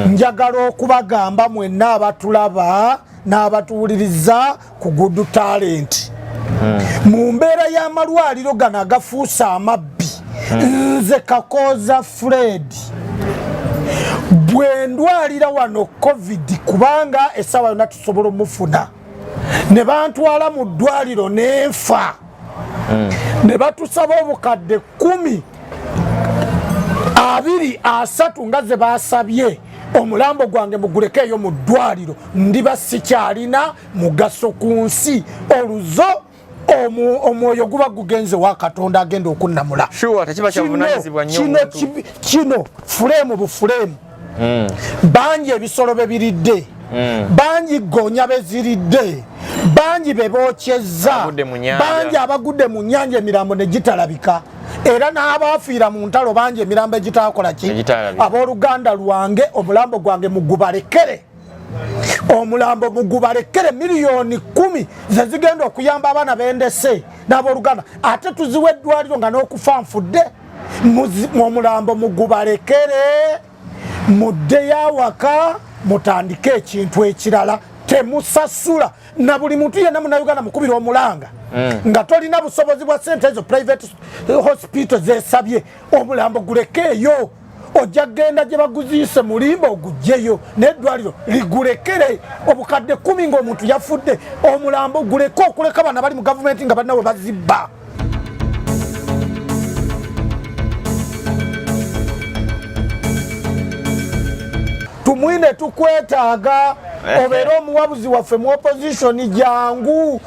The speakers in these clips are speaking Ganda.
njagala okubagamba mwenna abatulaba n'abatuwuliriza ku Good Talent mu mbeera y'amalwaliro gano agafuusa amabbi nze Kakoza Fred bwe ndwalira wano COVID kubanga essaawa yonna tusobola omufuna ne bantwala mu ddwaliro n'enfa ne batusaba obukadde 20-23 nga ze basabye omulambo gwange mugulekeeyo mu ddwaliro ndiba sikyalina mugaso ku nsi oluzo omwoyo guba gugenze wa Katonda agenda okunnamula kino fulemu bufulemu bangi ebisolo bebiridde bangi gonya beziridde bangi bebokyezza bangi abagudde mu nnyanja emirambo ne gitalabika era n'abafiira mu ntalo bangi emirambo egitakola ki abooluganda lwange omulambo gwange mugubalekere omulambo mugubalekere miliyoni 10 ze zigenda okuyamba abaana bendese n'abooluganda ate tuziwa eddwaliro nga n'okufa nfudde omulambo mugubalekere muddeyo awaka mutandike ekintu ekirala temusasula na buli muntu yenna munnayuganda mukubira omulanga nga tolina busobozi bwa sente ezo private hospital zesabye omulambo gulekeeyo ojja genda gye baguziise mulimba ogugjeyo n'eddwaliro ligulekere obukadde 10 ng'omuntu yafudde omulambo guleke okuleka bana bali mu gavumenti nga bannawe bazibba. Tumwiine tukwetaaga obeera omuwabuzi waffe mu opposition jangu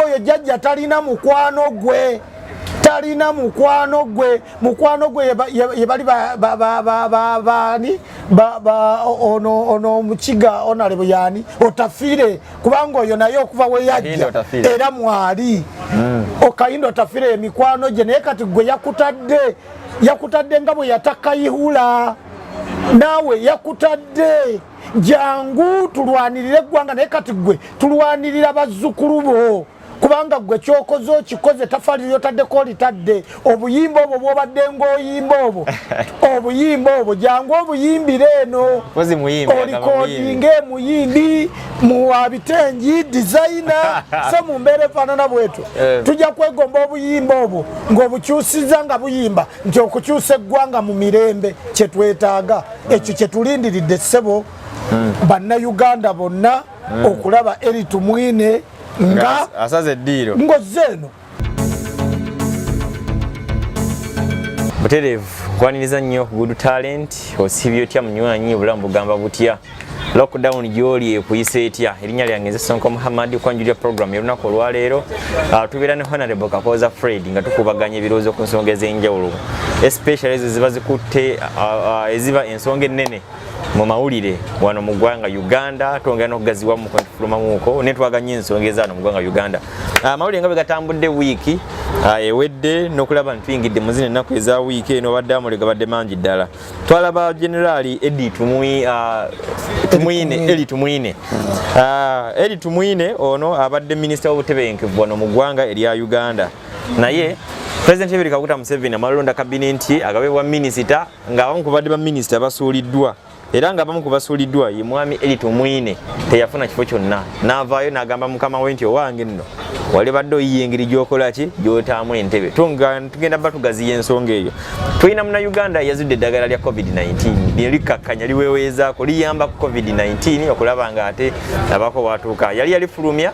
oyo jjajja talina mukwano gwe yebali ono omukiga onalebo yani Otafiire kubanga oyo naye okuva we yajja era mwali Okayindo Otafiire emikwano gye naye kati gwe yakutadde nga bwe yatakayihula nawe yakutadde jangu tulwanirire eggwanga naye kati gwe tulwanirira bazzukulu bo kubanga gwe kyokoze okikoze tafali lyotaddeko olitadde obuyimba obwo bwobadde ng'oyimba obuyimba obwo jangu obuyimbire eno olikodinga emuyimbi muwabitengi designer so mu mbeera efaanana bwetu tujja kwegomba obuyimba obwo ng'obukyusiza nga buyimba nti okukyusa eggwanga mu mirembe kyetwetaaga ekyo kyetulindiridde ssebo bannayuganda bonna okulaba Ellytumwiine nga asaze eddiiro ngozeno buterevu kwaniriza nnyo Good Talent osibye otya munywanyi bulamu bugamba butya lockdown gyoli ekuyisa etya erinnya lyange nze Sonko Muhammad kwanjulira program y'olunaku olwaleero tubeera ne Honorable Kakoza Fred nga tukubaganya ebirowoozo ku nsonga ez'enjawulo especially ezo ziba zikutte eziba ensonga ennene mu mawulire wano mu ggwanga Uganda twongera n'okugaziwa mu konfulumamuuko netwaganya ensonga ezaano mu ggwanga Uganda amawulire nga bwe gatambudde wiiki ewedde n'okulaba ntuyingidde mu zino ennaku eza wiiki eno obadde amawulire gabadde mangi ddala twalaba General Ellytumwiine Ellytumwiine ono abadde minisita w'obutebenkevu wano mu ggwanga erya Uganda naye President Yoweri Kaguta Museveni amalonda kabineti agabebwa minisita ng'abamu ku badde ba minisita basuuliddwa era nga bamu ku basuuliddwa ye mwami Ellytumwiine teyafuna kifo kyonna n'avaayo n'agamba mukama we nti owange nno wali badde oyiye engeri gy'okola ki gy'otaamu Entebe tugenda batugaziya ensonga eyo tulina munnayuganda yazudde eddagala lya COVID-19 nelikakkanya liweweezaako liyamba ku COVID-19 okulaba nga ate abako bwatuuka yali yalifulumya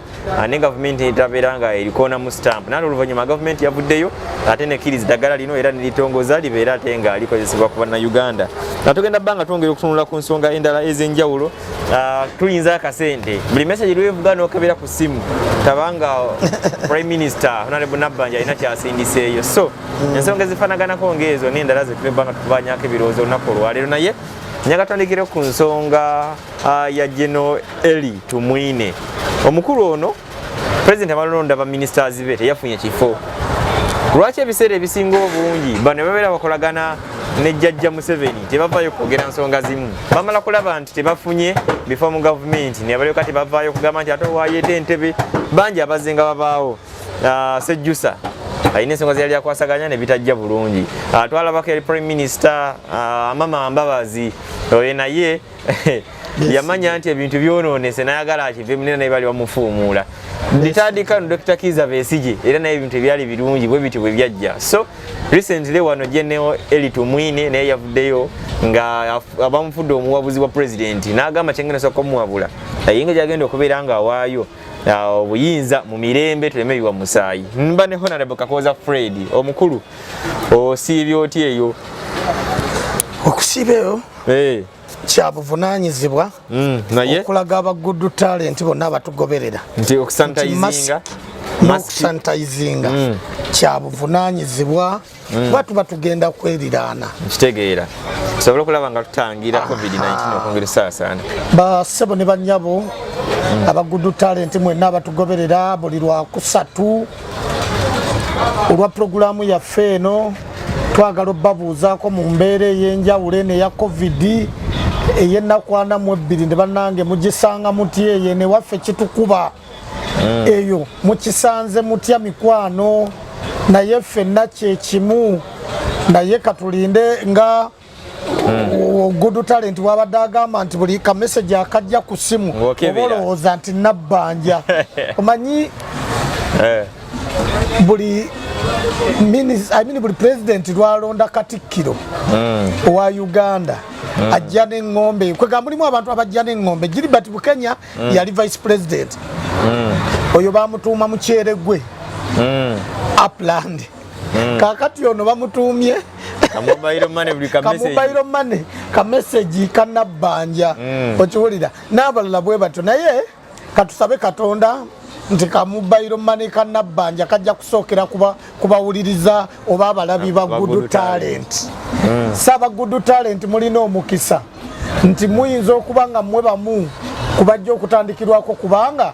ne gavumenti etabeera nga erikoona mu stamp naye oluvanyuma gavumenti yavuddeyo ate nekkiriza eddagala lino era nelitongoza libeera ate nga likozesebwa ku bannayuganda tugenda bbanga twongera okutunula ku nsonga endala ez'enjawulo tuyinza akasente buli message lwevuga n'okebera ku simu tabanga Prime Minister Honorable Nabbanja alina kyasindiseeyo so ensonga ezifaanaganako ng'ezo n'endala zetulebanga tukubanyako ebirowoozo olunaku olwaleero naye nyaga twandikire ku nsonga ya Gen Ellytumwiine omukulu ono President amalonda ba ministers be teyafunye kifo lwaki ebiseera ebisinga obungi bano babeera bakolagana ne jjajja Museveni tebavaayo kwogera nsonga zimu bamala kulaba nti tebafunye bifo mu gavumenti ne balyoka tebavaayo kugamba nti ate waayeeta Entebe bangi abazenga babaawo Sejjusa alina ensonga zeyali akwasaganya ne bitajja bulungi twalabako eri Prime Minister Mama Mbabazi oyo naye yamanya nti ebintu byonoonese nayagala akive munene naye bali bamufuumuula nditandika no Dr. Kiza Besigye era naye ebintu ebyali birungi bwe biti bwe byajja so recently wano Gen Elly Tumwiine naye yavuddeyo nga abamufudde omuwabuzi wa president n'agamba kyengenda soka kumuwabula ayinga gyagenda okubeera nga awaayo obuyinza mumirembe tulemebiwa musaayi mba ne Honorable Kakoza Fred omukulu osiibye oti eyo okusiibeyo kyabuvunanyizibwa okulaga aba good talent bonna abatugoberera nti okusanitizinga n'okusanitizinga kyabuvunanyizibwa kuba tuba tugenda kweliraana kitegeera tusobole okulaba nga tutangira covid-19 okwongera saasaana bassebo ne bannyabo aba good talent mwenna abatugoberera buli lwakusatu olwa puroguramu yaffe eno twagala obbabuuzaako mu mbeera ey'enjawulo eno eya covid eyennaku 42 ne bannange mugisanga mutya eyo ne waffe kitukuba eyo mukisanze mutya mikwano naye ffenna kyekimu naye katulinde nga good talent wabadde agamba nti buli kamesagi akajja ku simu oba olowooza nti nabbanja omanyi buli buli president lwalonda katikkiro owa Uganda ajja n'engombe kwega mulimu abantu abajja n'engombe Gilbert Bukenya yali vice president oyo bamutuuma mu kyeregwe Upland kakati ono bamutuumye kamobile money kamesagi kanabbanja okiwulira n'abalala bwe batyo naye katusabe Katonda nti kamobile money kanabbanja kajja kusookera kubawuliriza oba abalabi ba good talent saba good talent mulina omukisa nti muyinza okuba nga mmwe bamu kubajja okutandikirwako kubanga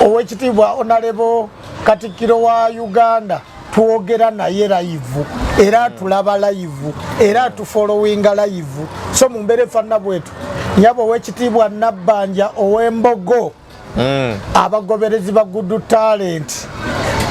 owekitiibwa Honorable Katikkiro wa Uganda twogera naye live era tulaba live era tufollowinga live so mu mbeera efaanana bwetu nyabo owekitiibwa Nabbanja ow'Embogo abagoberezi ba good talent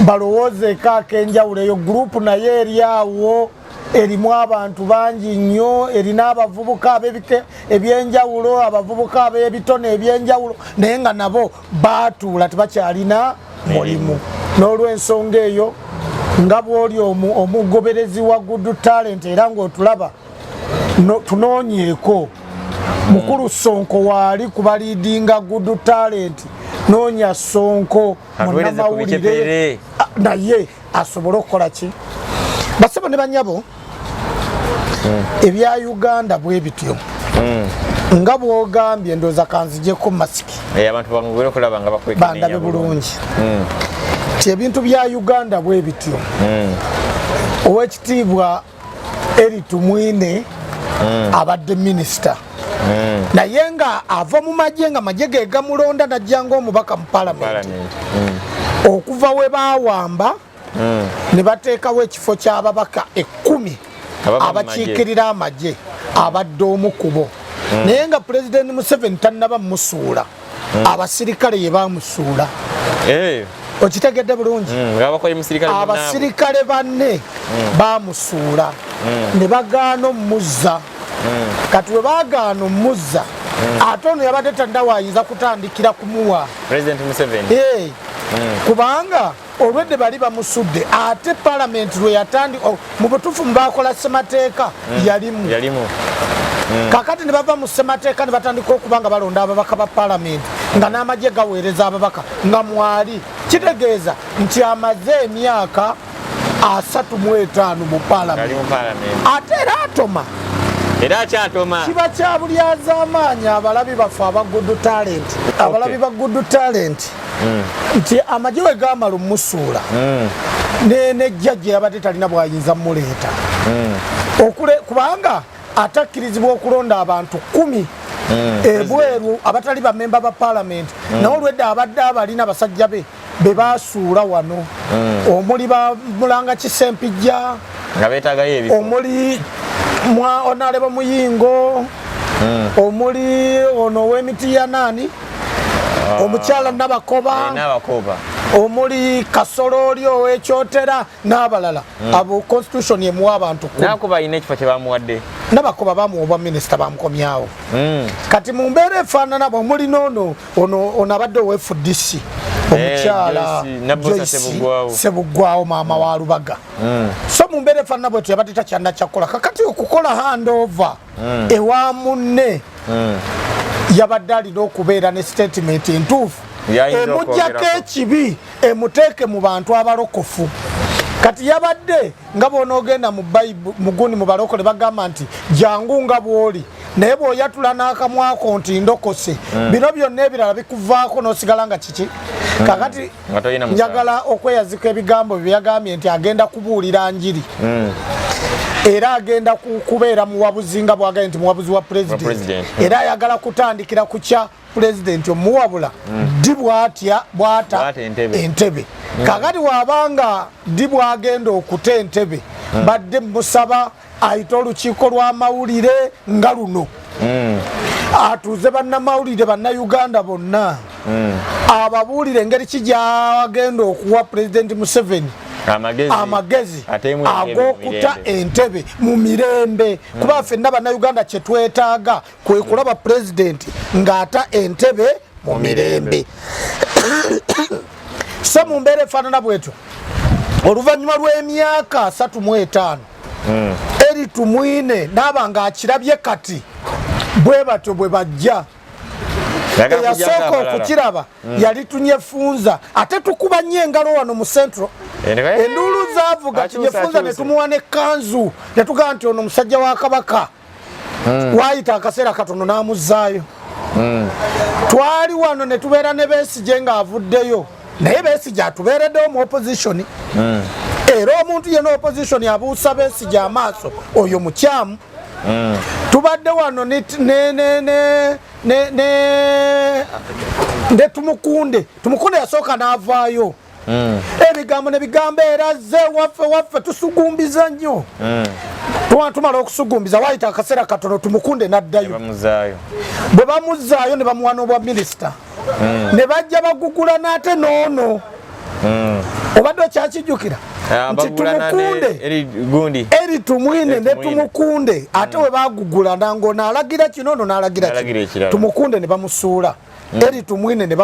balowoozeeko ak'enjawulo eyo gurupu naye eri awo erimu abantu bangi nnyo erina abavubuka ab'ebika ebyenjawulo abavubuka ab'ebitone ebyenjawulo naye nga nabo baatuula tebakyalina mulimu n'olw'ensonga eyo nga bw'oli omugoberezi wa good talent era ng'otulaba tunoonyeeko mukulu Sonko waali kubaliidinga good talent noonya Sonko munnamawulire naye asobole okukola ki basebo ne banyabo ebya Uganda bwe bityo nga bw'ogambye ndooza kanzijeko masiki abantu bangubire okulaba nga bandabe bulungi ti ebintu bya Uganda bwe bityo owekitiibwa Ellytumwiine abadde minisita naye nga ava mu magye nga magye ge gamulonda najja ng'omubaka mu palamenti okuva we baawamba ne bateekawo ekifo ky'ababaka 10 abakiikirira amagye abadde omu kubo naye nga Pulezidenti Museveni tannaba musuula abasirikale ye bamusuula okitegedde bulungi abasirikale banne bamusuula ne bagaana omuzza kati we bagaana omuzza ate ono yabadde tannawayinza kutandikira kumuwa kubanga olwedde bali bamusudde ate palamenti lwe yatandi mu butuufu mubakola ssemateeka yalimu kakati ne bava mu ssemateeka ne batandika okuba nga balonda ababaka ba palamenti nga n'amagye gaweereza ababaka nga mwali kitegeeza nti amaze emyaka 35 mu palamenti ate era atoma kiba kya bulyazaamaanyi abalabi baffe aba good talent abalabi ba good talent nti amagye we gamala omusuula nejjajja yabadde talina bwayinza muleeta kubanga atakkirizibwa okulonda abantu 10 ebweru abatali bamemba ba palamenti naye olwedde abadde abalina abasajja be basuula wano omuli bamulanga Kisempijja omuli Honorable Muyingo omuli ono ow'emiti ya nani omukyala Nabakoba omuli Kasololi ow'ekyotera n'abalala abo constitution emuwa abantu nakuba ine ekifo kye bamuwadde nabakuba bamuwa obwa minisita bamukomyawo kati mu mbeera efaanana bwe omuli ono abadde owe FDC omukyala Sebuggwawo maama wa Lubaga so mu mbeera efaanana bwe tuyabadde takyalina kyakola kakati okukola handover ewa munne yabadde alina okubeera ne statement entuufu emujjako ekibi emuteeke mu bantu abalokofu kati yabadde nga bw'onoogenda mu muguni mu balokole bagamba nti jangu nga bw'oli naye bw'oyatula n'akamwako nti ndokose bino byonna ebirala bikuvaako n'osigala nga kiki kakati njagala okweyazika ebigambo bye yagambye nti agenda kubuulira njiri era agenda kubeera muwabuzi nga bwagambye nti muwabuzi wa president era ayagala kutandikira ku kya president omuwabula ddi bw'ata Entebe kakati wabanga ddi bwagenda okuta Entebe badde musaba ayita olukiiko lw'amawulire nga luno atuuze bannamawulire bannayuganda bonna ababuulire engeri ki gyagenda okuwa president Museveni amagezi ag'okuta Entebe mu mirembe kuba ffenna bannayuganda kye twetaaga kwe kulaba president ng'ata Entebe mu mirembe so mu mbeera efaanana bwetyo oluvanyuma lw'emyaka 35 Ellytumwiine n'aba ng'akirabye kati bwe batyo bwe bajja eyasooka okukiraba yalitunye Funza ate tukuba nnyo engalo wano mu Central enduulu zaavuga kinye Funza ne tumuwa n'ekkanzu ne tugamba nti ono musajja wa Kabaka waayita akaseera katono n'amuzzaayo twali wano ne tubeera ne Besigye ng'avuddeyo naye Besigye atubeereddewo mu opposition era omuntu yenna opposition abuusa Besigye amaaso oyo mukyamu tubadde wano ne tumukunde yasooka n'avaayo ebigambo ne bigamba eraze waffe tusugumbiza nnyo tumala okusugumbiza waayita akaseera katono tumukunde n'addayo bwe bamuzzaayo ne bamuwa n'obwa minisita ne bajja bagugula n'ate n'ono obadde okyakijjukira nti tumukunde Ellytumwiine ne tumukunde ate we bagugula nango n'alagira kino ono n'alagira kino tumukunde ne bamusuula Ellytumwiine ne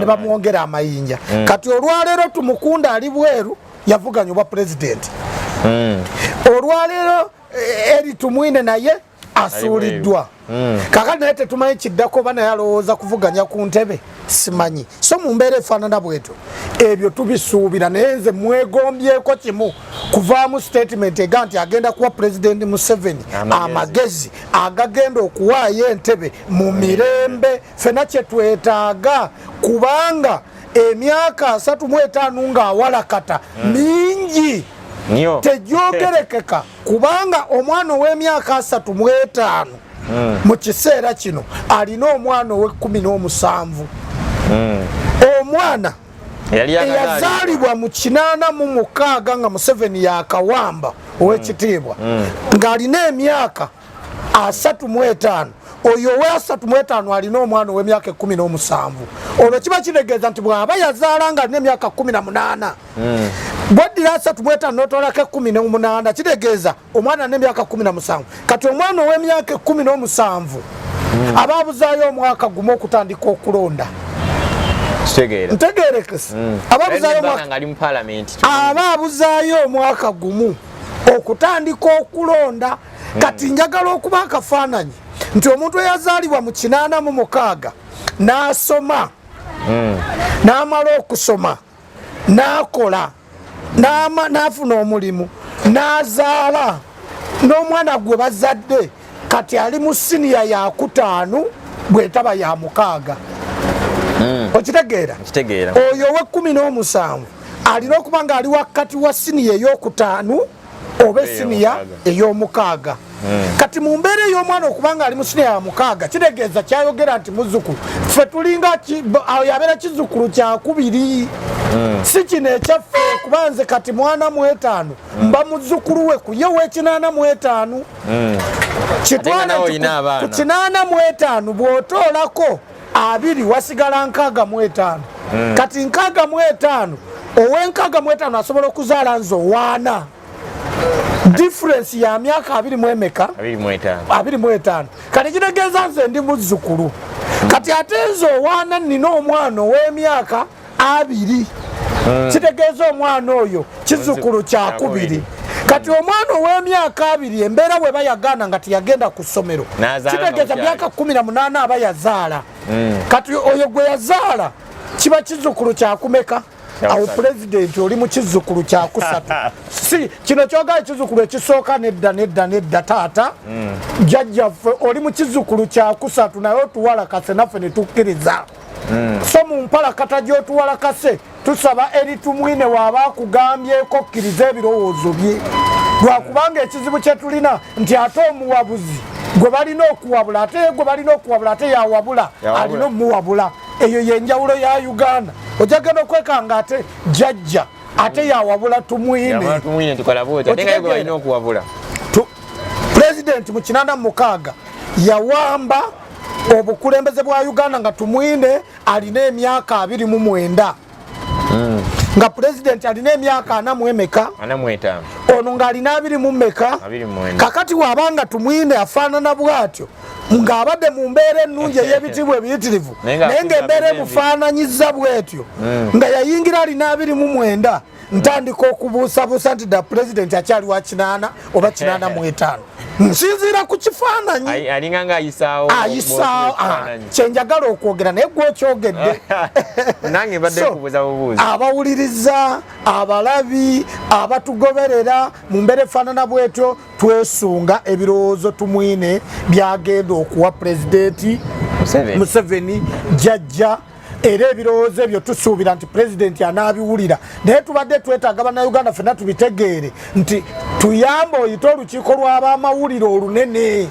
bamwongera amayinja kati olwaleero tumukunde ali bweru yavuganya obwa pulezidenti olwaleero Ellytumwiine naye asuuliddwa kakati naye tetumanyi kiddako oba naye alowooza kuvuganya ku ntebe simanyi so mu mbeera efaanana bwetyo ebyo tubisuubira naye nze mwegombyeko kimu kuvaamu statement ega nti agenda kuwa President Museveni amagezi agagenda okuwaayo Entebe mu mirembe ffenna kye twetaaga kubanga emyaka 35 ng'awalakata mingi tejyogerekeka kubanga omwana ow'emyaka 35 mu kiseera kino alina omwana owe17 omwana eyazaalibwa mu 86 nga Museveni yakawamba ow'ekitiibwa ng'alina emyaka 35 oyo owe35 alina omwana ow'emyaka 17 olwo kiba kitegeeza nti bw'aba yazaala nga alina emyaka 18 bwaddira 35 n'otolako 18 kitegeeza omwana n'emyaka 17 kati omwana ow'emyaka 17 aba abuzaayo omwaka gumu okutandika okulonda ntegeerekese aba abuzaayo omwaka gumu okutandika okulonda kati njagala okuba akafaananyi nti omuntu eyazaalibwa mu 86 n'asoma n'amala okusoma n'akola n'afuna omulimu n'azaala n'omwana gwe bazadde kati ali mu siniya ya 5 bwetaba ya 6 okitegeera oyo owe17 alina okuba nga ali wakati wa siniya ey'okutaano oba siniya ey'omukaaga kati mu mbeera ey'omwana okubanga ali mu siniya ya 6 kitegeeza kyayogera nti muzzukulu ffe tulinga yabeera kizzukulu kyakubiri si kino ekyaffe kuba nze kati mwana mu 5 mba muzzukulu we ku ye ow'e85 kitwala ku 85 bw'otoolako 2 wasigala 65 kati 65 owe65 asobola okuzaala nze 4 difference ya myaka 25 kati kitegeeza nze ndi muzzukulu kati ate nze 4 nina omwana ow'emyaka 2 kitegeeza omwana oyo kizzukulu kyakubiri kati omwana ow'emyaka 2 embeera bwe bayagaana nga tiyagenda ku ssomero kitegeeza myaka 18 aba yazaala kati oyo gwe yazaala kiba kizzukulu kyakumeka awo pulezidenti oli mu kizzukulu kyakusatu si kino kyogala kizzukulu ekisooka nedda taata jjajjaffe oli mu kizzukulu kyakusatu naye otuwala kase naffe ne tukkiriza so mu mpalakata gy'otuwala kase tusaba Ellytumwiine waaba akugambyeko kkiriza ebirowoozo bye lwakubanga ekizibu kye tulina nti ate omuwabuzi gwe balina okuwabula ate yawabula alina omuwabula eyo yenjawulo ya Uganda ojagenda okwekanga ate jjajja ate yawabula Tumwiine pulezidenti mu 86 yawamba obukulembeze bwa Uganda nga Tumwiine alina emyaka 29 nga pulezidenti alina emyaka 45 ono ng'alina 20 kakati wabanga Tumwiine afaanana bw'atyo ng'abadde mu mbeera ennungi ey'ebitiibwa ebiyitirivu naye ng'embeera emufaananyiza bw'etyo nga yayingira alina 29 ntandika okubuusabuusa nti da pulezidenti akyali wa 80 oba 85 nsinziira ku kifaananyi alinganga ayisaawo kyenjagala okwogera naye gwe okyogedde nange mbadde nkubuuza bubuuzi abawuliriza abalabi abatugoberera mu mbeera efaanana bwetyo twesunga ebirowoozo Tumwiine byagenda okuwa pulezidenti Museveni jjajja era ebirowoozo ebyo tusuubira nti pulezidenti anaabiwulira naye tubadde twetaaga bannayuganda ffenna tubitegeere nti tuyambe oyite olukiiko lw'abamawulire olunene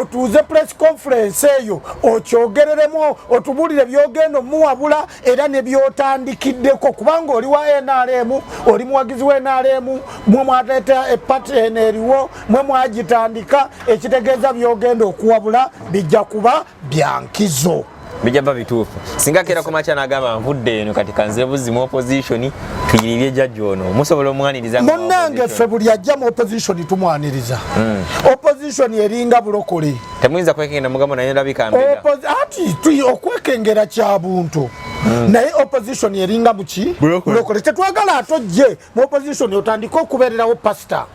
otuuze press conference eyo okyogereremu otubulire byogenda omuwabula era ne byotandikiddeko kubanga oli wa NRM oli muwagizi wa NRM mwe mwaleeta epati eriwo mwe mwagitandika ekitegeeza byogenda okuwabula bijja kuba byankizo bijaba bituufu singa kera komacha nagamba nvudde eno kati kanze buzi mu opposition tuyiribye jjajjo ono musobola omwaniriza munange ffe buli ajja mu opposition tumwaniriza opposition eringa bulokole temuyinza kwekengera mugamo naye ndabika mbega ati okwekengera kya buntu naye opposition eringa buki bulokole tetwagala atojje mu opposition otandika okubeererawo pastor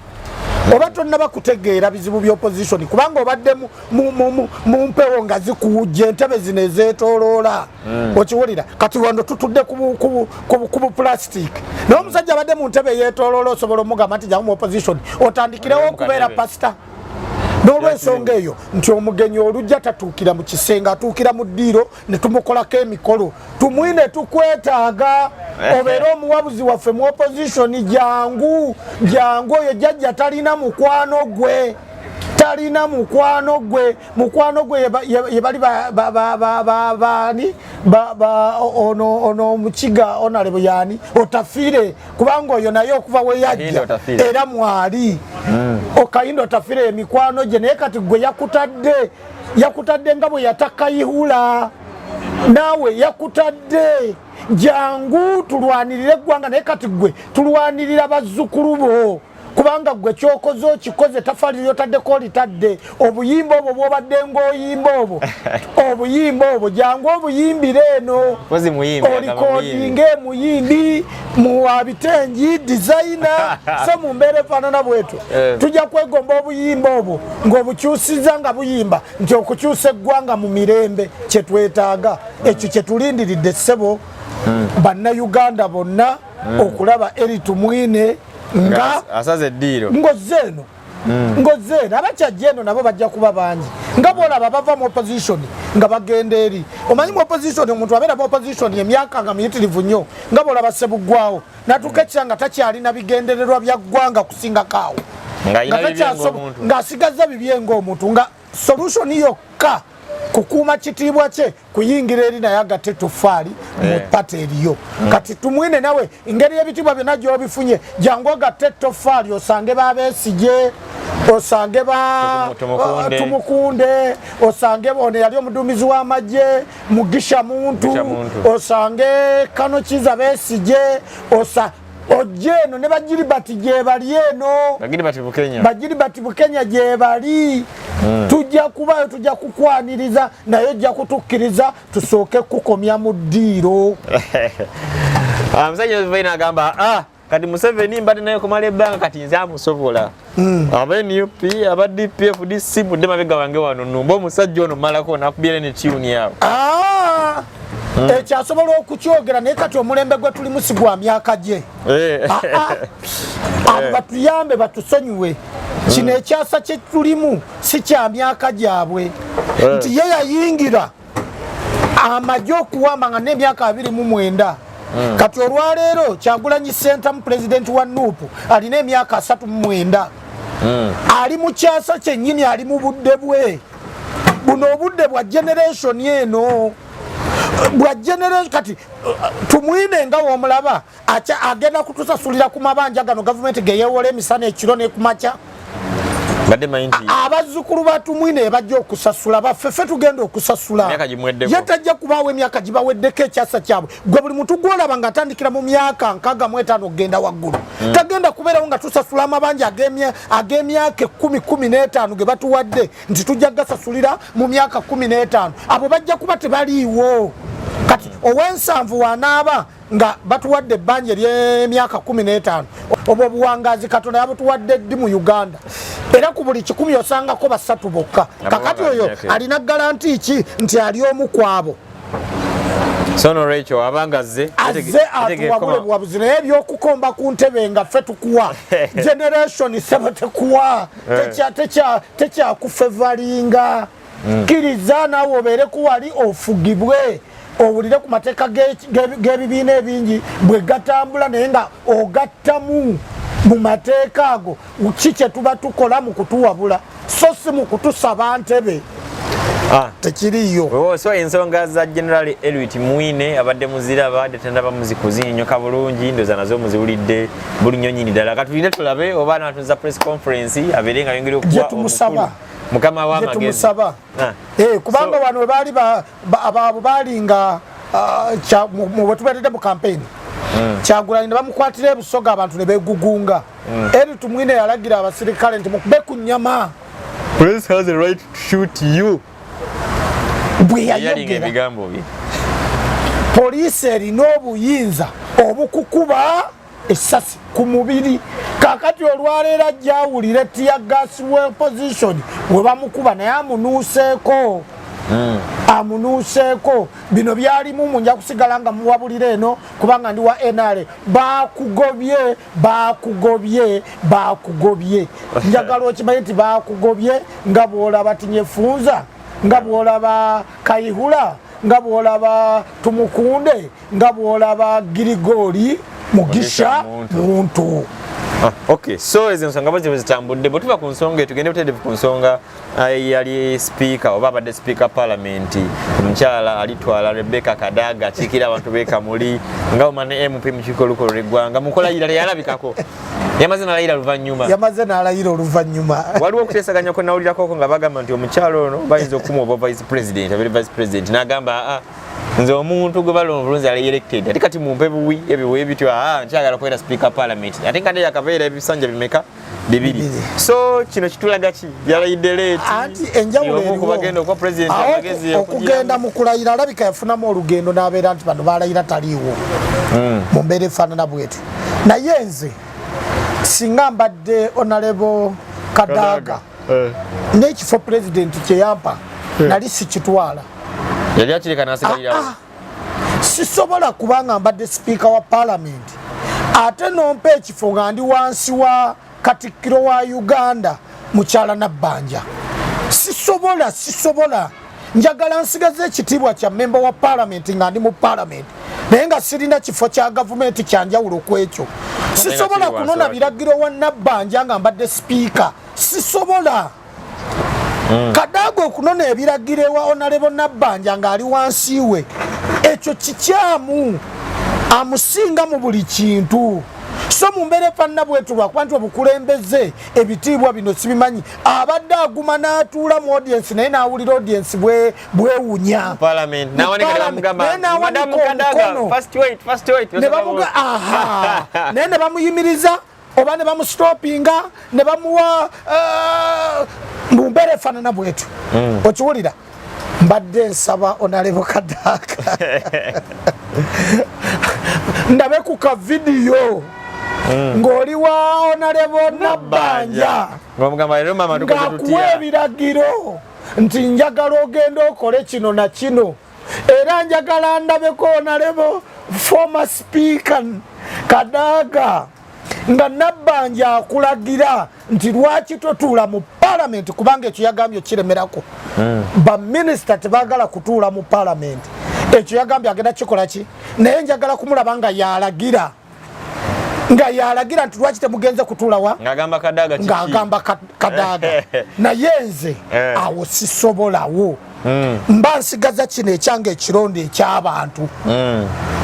oba tonna bakutegeera bizibu by'opposition kubanga obadde mu mpewo nga zikuwujja entebe zino ezeetooloola okiwulira kati wano tutudde ku plastic naye omusajja abadde mu ntebe yeetooloola osobola omugamba nti jamu mu opposition otandikirewo okubeera pasita n'olwensonga eyo nti omugenyi olujja tatuukira mu kisenge atuukira mu ddiiro ne tumukolako emikolo Tumwiine tukwetaaga obeera omuwabuzi waffe mu opposition jangu oyo jjajja talina mukwano gwe mukwano gwe ye bali baani ono omukiga onalebo yani otafiire kubanga oyo naye okuva we yajja era mwali okayindo otafiire emikwano gye naye kati gwe yakutadde nga bwe yatakayihula naawe yakutadde jangu tulwanirire eggwanga naye kati gwe tulwanirira bazzukulu bo kubanga gwe kyokoze okikoze tafaali lyotaddeko olitadde obuyimba obwo bwobadde ng'oyimba obwo jangu obuyimbire eno olikodinga emuyimbi muwabitengi designer so mu mbeera efaanana bwetyo tujja kwegomba obuyimba obwo ng'obukyusiza nga buyimba nti okukyusa eggwanga mu mirembe kyetwetaaga ekyo kyetulindiridde ssebo bannayuganda bonna okulaba Ellytumwiine nga asaze ddiiro ngozeeno abakyajja eno nabo bajja kuba bangi nga boolaba bava mu opposition nga bagenda eri omanyi mu opposition omuntu abeera mu opposition emyaka nga miyitirivu nnyo nga boolaba Ssebuggwawo natuuka ekisa nga takyalina bigendererwa bya ggwanga kusingakaawo ng'asigaza bibye ng'omuntu nga solution yokka kukuuma kitiibwa kye kuyingira eri naye agatte toffaali mu pata eriyo kati Tumwiine nawe engeri y'ebitiibwa byonna gy'obifunye jangu agatte toffaali osange Babesigye osange ba Tumukunde, osange ono yali omuduumizi w'amagye Mugisha Muntu, osange Kano Kiza Besigye, ojje eno ne Bagiribati gye bali eno, Bagiribati Bukenya gye bali. Tujja kubayo, tujja kukwaniriza naye ojja kutukkiriza tusooke kukomya mu ddiiro. Amusajja Oluvanyuma agamba kati Museveni mbadde naye kumala ebbanga kati nze amusobola. Aba NUP aba DPF DC mudde mabega wange wano numba omusajja ono malako nakubyere ne tune yawo. Ekyasobola okukyogera naye kati omulembe gwe tuli musigwa myaka gye. Abo batuyambe batusonyiwe. Kino ekyasa kye tulimu si kya myaka gyabwe. Nti ye yayingira amagye okuwamba nga n'emyaka 29. Kati olwaleero Kyagulanyi Center mu president wa NUP alina emyaka 39. Ali mu kyasa kyennyini, ali mu budde bwe. Buno obudde bwa generation eno. Bwa generation kati Tumwiine nga w'omulaba agenda kutusasulira ku mabanja gano gavumenti ge yeewola emisana ekiro ne kumakya. Abazzukulu ba Tumwiine bajja okusasula, baffeffe tugenda okusasula. Ye tajja kubaawo emyaka gibaweddeko ekyasa kyabwe. Gwe buli muntu gw'olaba nga atandikira mu myaka 65 okugenda waggulu. Tagenda kubeerawo nga tusasula amabanja ag'emyaka 10-15 ge batuwadde nti tujja gasasulira mu myaka 15. Abo bajja kuba tebaliiwo. Kati ow'ensanvu wanaaba nga batuwadde ebbanja ery'emyaka 15. Obwo obuwangazi Katonda yabutuwadde ddi mu Uganda. Era ku buli 10 osangako 3 bokka. Kakati oyo alina garanti ki nti ali omu kwabo. Sono Rachel abangazze atuwabule buwabuzi naye ebyokukomba ku ntebe nga ffe tukuwa. Generation sebo tekuwa. Tekyakufevalinga. Kkiriza naawe obeere kuwali ofugibwe. Owulire ku mateeka g'ebibiina ebingi bwe gatambula naye nga ogattamu mu mateeka ago kiki tuba tukola mu kutuwabula so si mu kutusaba ntebe. Tekiriyo. So ensonga za Gen Elly Tumwiine abadde muziraba abadde tendaba muzikuzinyoka bulungi ndoza nazo muziwulidde buli nnyonyini ddala. Katulinde tulabe oba natuza press conference abeere nga yongera okuwa omusaba mukama w'amagezi. Tumusaba. Kubanga wano baali abo baali nga bwe tubeeredde mu campaign. Kyagulanyi ne bamukwatira ebusoga abantu ne beegugunga. Elly Tumwiine yalagira abasirikale nti mukube ku nnyama. Police has a right to shoot you. Bwe yayogera poliisi erina obuyinza obukukuba essasi ku mubiri. Kakati olwaleero ajja awulira teargas position we bamukuba naye amunuuseeko. Amunuuseeko. Bino byalimu munja kusigala nga muwabulira eno kubanga ndi wa NRA. Bakugobye. Njagala okimanyi nti bakugobye nga bw'olaba Tinyefunza, nga bw'olaba Kayihura, nga bw'olaba Tumukunde, nga bw'olaba Girigori Mugisha Muntu. Okay, so ezo nsonga bazibu zitambudde bwe tuva ku nsonga tugende buteerevu ku nsonga yali speaker oba abadde speaker parliament omukyala alitwala Rebecca Kadaga kiikira abantu beekamuli nga omane MP mu kiiko olukolo lw'eggwanga mukola yira yalabikako yamaze n'alayira oluvannyuma waliwo okuteesaganya kwe nawulirako nga bagamba nti omukyala ono bayinza okukuma oba vice president abeere vice president n'agamba nze omuntu gwe balonda bulunzi ali elected ate kati mumpe buwi ebiwe bityo nkyagala kwera speaker parliament ate kati yakabeera ebisanja bimeka 2 so kino kitulaga ki yalayidde leeti anti enjawulo eriwo bagenda okuwa president amagezi okugenda mu kulayira alabika yafunamu olugendo n'abeera nti bano balayira taliiwo mu mbeera efaanana bweti naye nze singa mbadde Honorable Kadaga n'ekifo president kye yampa nali sikitwala. Yali akireka n'asigalirawo. Sisobola kubanga mbadde speaker wa parliament ate nompa ekifo nga ndi wansi wa Katikkiro wa Uganda mukyala Nabbanja. Sisobola njagala nsigaze ekitiibwa kya member wa parliament nga ndi mu parliament naye nga sirina kifo kya gavumenti kyanjawulo kwekyo. Sisobola kunona biragiro wa Nabbanja nga mbadde speaker. Sisobola. Kadaga okunona ebiragiro ewa Honorable Nabbanja nga ali wansi we ekyo kikyamu amusinga mu buli kintu so mumbere fanna bwetu lwakubanti obukulembeze ebitiibwa bino sibimanyi abadde aguma n'atuula mu audience naye n'awulira audience bwewunya naye ne bamuyimiriza oba ne bamusitopinga ne bamuwa mumbeera efaanana bwetu okiwulira mbadde nsaba onalebo Kadaga ndabe ku kavidiyo ng'oli wa onalebo Nabbanja ng'akuwa ebiragiro nti njagala ogenda okole kino na kino era njagala ndabeko onalebo former speaker Kadaga nga Nabbanja akulagira nti lwaki totuula mu parliament kubanga ekyo yagambye kiremerako ba minister tebagala kutuula mu parliament ekyo yagambye agenda kikola ki naye njagala kumulaba nga yalagira nti lwaki temugenze kutuula wa ng'agamba Kadaga naye nze awo sisobolawo mba nsigaza kino ekyange ekirondo eky'abantu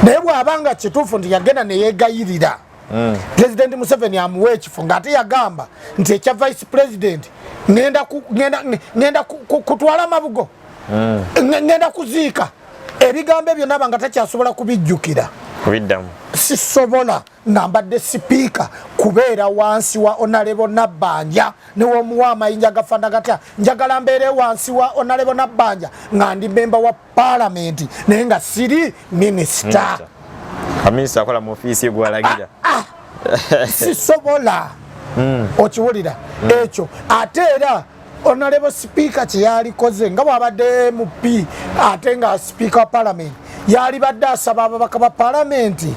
naye bw'abanga kituufu nti yagenda neyeegayirira President Museveni amuwe ekifo ng'ate yagamba nti ekya vice president ngenda kutwala mabugo ngenda kuziika ebigambo ebyo naba nga takyasobola kubijjukira kubiddamu sisobola nga mbadde sipiika kubeera wansi wa onalebo Nabbanja newomuwa amayinja gafaana gatya njagala mbeere wansi wa onalebo Nabbanja nga ndi memba wa parliament naye nga siri minisita Minisita akola mu ofiisi gwalagira sisobola okiwulira ekyo ate era onalebo sipiika kyeyalikoze nga bwabadde MP ate nga sipiika wa parliament yali badde asaba ababaka ba palamenti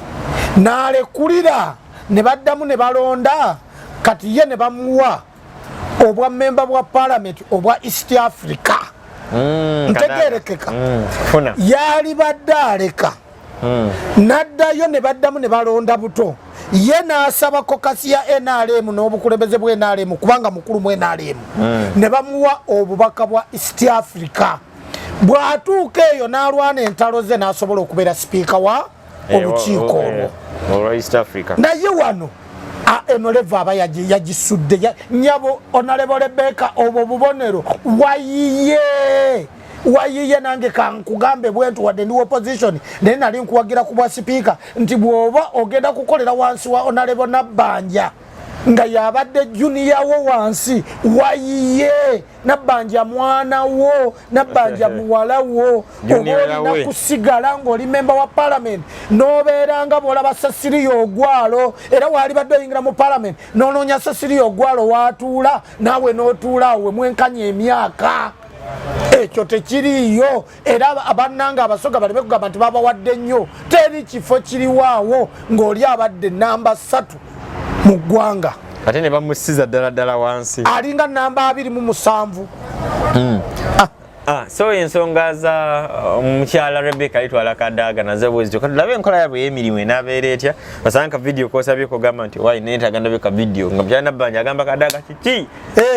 n'alekulira ne baddamu ne balonda kati ye ne bamuwa obwa memba bwa palamenti obwa East Africa ntegerekeka yali badde aleka naddayo ne baddamu ne balonda buto ye n'asaba kokasi ya NRM n'obukulembeze bwa NRM kubanga mukulu mu NRM ne bamuwa obubaka bwa East Africa bw'atuuka eyo n'alwana entalo ze n'asobola okubeera sipiika wa olukiiko olwo naye wano eno leva aba yagisudde nyabo onalebo Rebecca obwo bubonero wayiye nange kankugambe bwentu wadde ndi opposition naye nali nkuwagira ku bwa sipiika nti bw'oba ogenda kukolera wansi wa onalebo Nabbanja nga yabadde junior wo wansi wayiye Nabbanja mwana wo Nabbanja muwala wo olina kusigala ng'oli memba wa parliament n'obeeranga bw'olaba Sasiriyo Ogwalo era wali badde oyingira mu parliament n'onoonya Sasiriyo Ogwalo watuula naawe n'otuula awo mwenkanya emyaka ekyo tekiriiyo era abannanga abasoga baleme kugamba nti babawadde nnyo teri kifo kiriwaawo ng'oli abadde namba 3 mu ggwanga ate ne bamusiza ddala wansi alinga namba 27 so ensonga za mukyala Rebecca alitwala Kadaga nazo bwezityo kati labe enkola yabwe y'emirimu enaabeera etya basanka video kosabye kugamba nti wayi neetaganda beka video nga mukyala Nabbanja agamba Kadaga kiki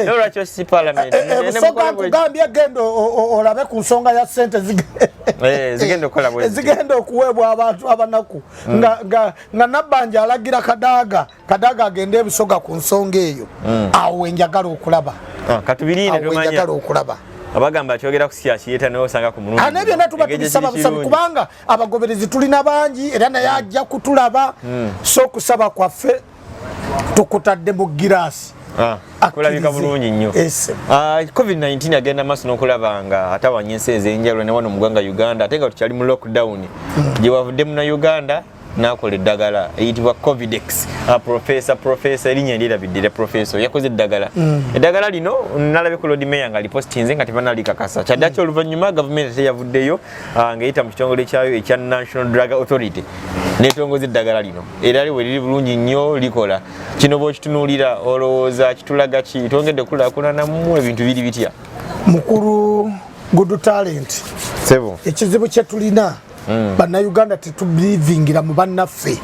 lwakyo si parliament soka kugambye gendo olabe ku nsonga ya sente zigenda okukola bwezityo zigenda okuweebwa abantu abanaku nga Nabbanja alagira Kadaga agende ebisoga ku nsonga eyo awo enjagala okulaba katubiriine tumanya okulaba abagamba kyogera kusya kiyeta nayo osanga ku mulungi anebyo natuba tulisaba busabi kubanga abagoberezi tulina bangi era naye ajja kutulaba so kusaba kwaffe tukutadde mu girasi kulabika bulungi nnyo COVID-19 agenda maaso n'okulaba nga atawanya ensi ez'enjawulo ne wano mu ggwanga Uganda ate nga tukyali mu lockdown gye wavudde mu Uganda nakola eddagala eyitibwa Covidex professor erinnya ndirabidde professor yakoze eddagala eddagala lino nalabye ku Lord Mayor nga lipostinze nga tebannalikakasa kyaddaki oluvanyuma gavumenti teyavuddeyo ng'eyita mu kitongole kyayo ekya National Drug Authority netongoza eddagala lino era liwe liri bulungi nnyo likola kino bw'okitunuulira olowooza kitulaga ki twongedde kulaakulanamu ebintu biri bitya mukulu good talent sebo ekizibu kye tulina Bannayuganda tetubelivingira mu bannaffe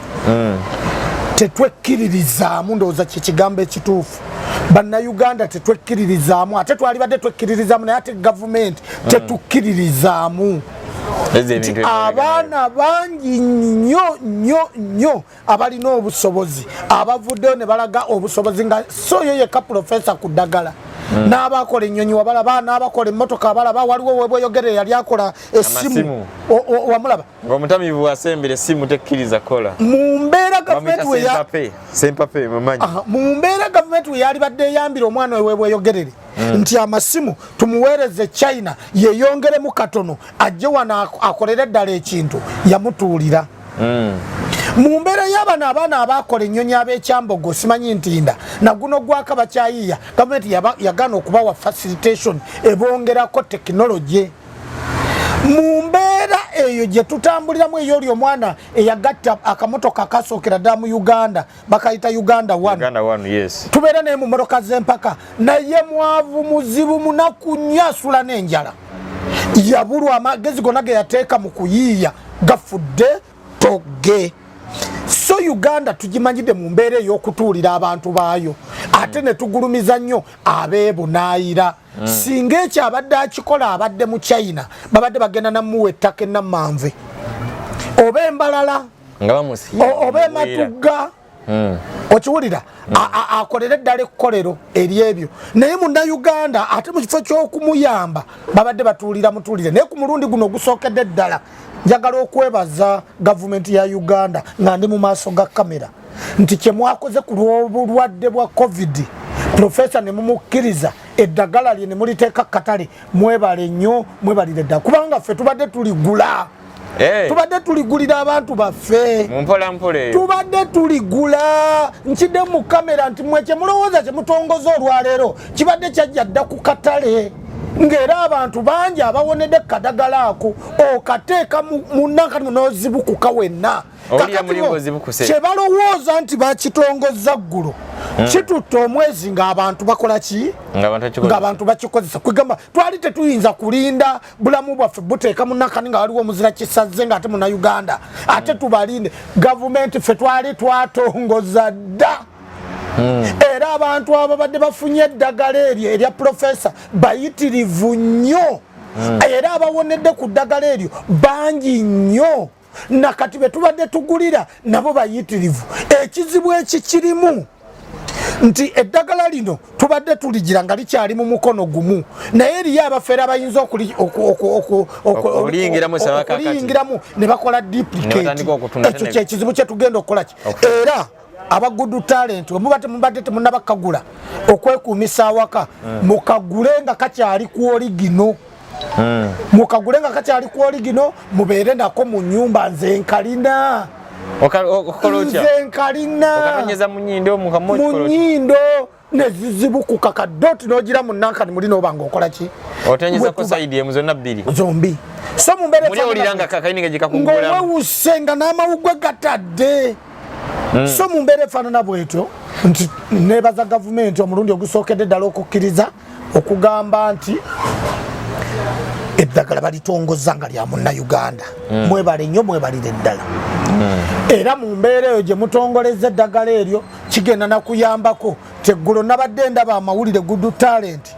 tetwekkiririzaamu ndowooza kye kigambo ekituufu Bannayuganda tetwekkiririzaamu ate twali badde twekkiririzaamu naye ate gavumenti tetukkiririzaamu abaana bangi nnyo abalina obusobozi abavuddeyo ne balaga obusobozi nga so yo yekka profesa ku ddagala n'abakola ennyonyi wabalaba n'abakola emmotoka abalaba waliwo webweyogere yali akola essimu wamulaba ng'omutamivu wasembera essimu tekkiriza kola mu mbeera gavumenti we yali badde eyambira omwana we webweyogerere nti amasimu tumuweereze China yeyongeremu katono ajje wano akolere eddala ekintu yamutuulira mu mbeera y'abano abaana abakola ennyonyi ab'ekyambogo simanyi ntinda naguno gwaka bakyayiya gavumenti yagaana okubawa facilitation ebongerako tekinologi mu mbeera eyo gye tutambuliramu ey'oli omwana eyagatta akamotoka akasookera ddala mu Uganda bakayita Uganda 1 yes. tubeera naye mu motoka z'empaka naye mwavu muzibu munaku nnyo asula n'enjala yabulwa amagezi gonna ge yateeka mu kuyiiya gafudde toge so Uganda tugimanyidde mu mbeera ey'okutuulira abantu baayo ate ne tugulumiza nnyo abeebunaayira singa ekyo abadde akikola abadde mu China babadde bagenda namuwa ettaka ennamanve oba embalala oba ematugga okiwulira akolera eddala ekkolero eryebyo naye munnayuganda ate mu kifo ky'okumuyamba babadde batuulira mutuulire naye ku mulundi guno ogusookedde eddala njagala okwebaza gavumenti ya Uganda nga ndi mu maaso ga kamera nti kye mwakoze ku lw'obulwadde bwa covid profesa ne mumukkiriza eddagala lye ne muliteeka katale mwebale nnyo mwebalire ddala kubanga ffe tubadde tuligula tubadde tuligulira abantu baffe tubadde tuligula nkidde mu kamera nti mwe kyemulowooza kyemutongoza olwaleero kibadde kyajja dda ku katale ng'era abantu bangi abawonedde kadagala ako okateeka mu nankani n'ozibukuka wenna kyebalowooza nti bakitongoza ggulu kitutte omwezi ng'abantu bakola ki ng'abantu bakikozesa kwegamba twali tetuyinza kulinda bulamu bwaffe buteeka mu nankani nga waliwo omuzira kisazze ng'ate munnayuganda ate tubalinde gavumenti ffe twali twatongoza dda era abantu abo badde bafunye eddagala eryo erya profesa bayitirivu nnyo era abawonedde ku ddagala eryo bangi nnyo nakati be tubadde tugulira nabo bayitirivu ekizibu ekikirimu nti eddagala lino tubadde tuligira nga likyali mu mukono gumu naye eriyo abafeera abayinza okuliyingiramu ne bakola duplicate ekyo kyekizibu kyetugenda okukolaki era abagudu talent mubadde temunabakagula okwekuumisa awaka mukagule nga kakyali ku origino mukagule nga kakyali ku origino mubeere nako mu nnyumba nze nkalina mu nnyindo nezizibukuka kaddoti n'ogira mu nankani muli n'obanga okola ki zombi so ng'owewuse nga n'amawugwe gatadde so mu mbeera efaanana bwetyo nti nebaza gavumenti omulundi ogusookedde eddala okukkiriza okugamba nti eddagala balitongoza nga lya munnayuganda mwebale nnyo mwebalire eddala era mu mbeera eyo gye mutongoleza eddagala eryo kigenda nakuyambako teggulo nabadde ndaba amawulire gudu talent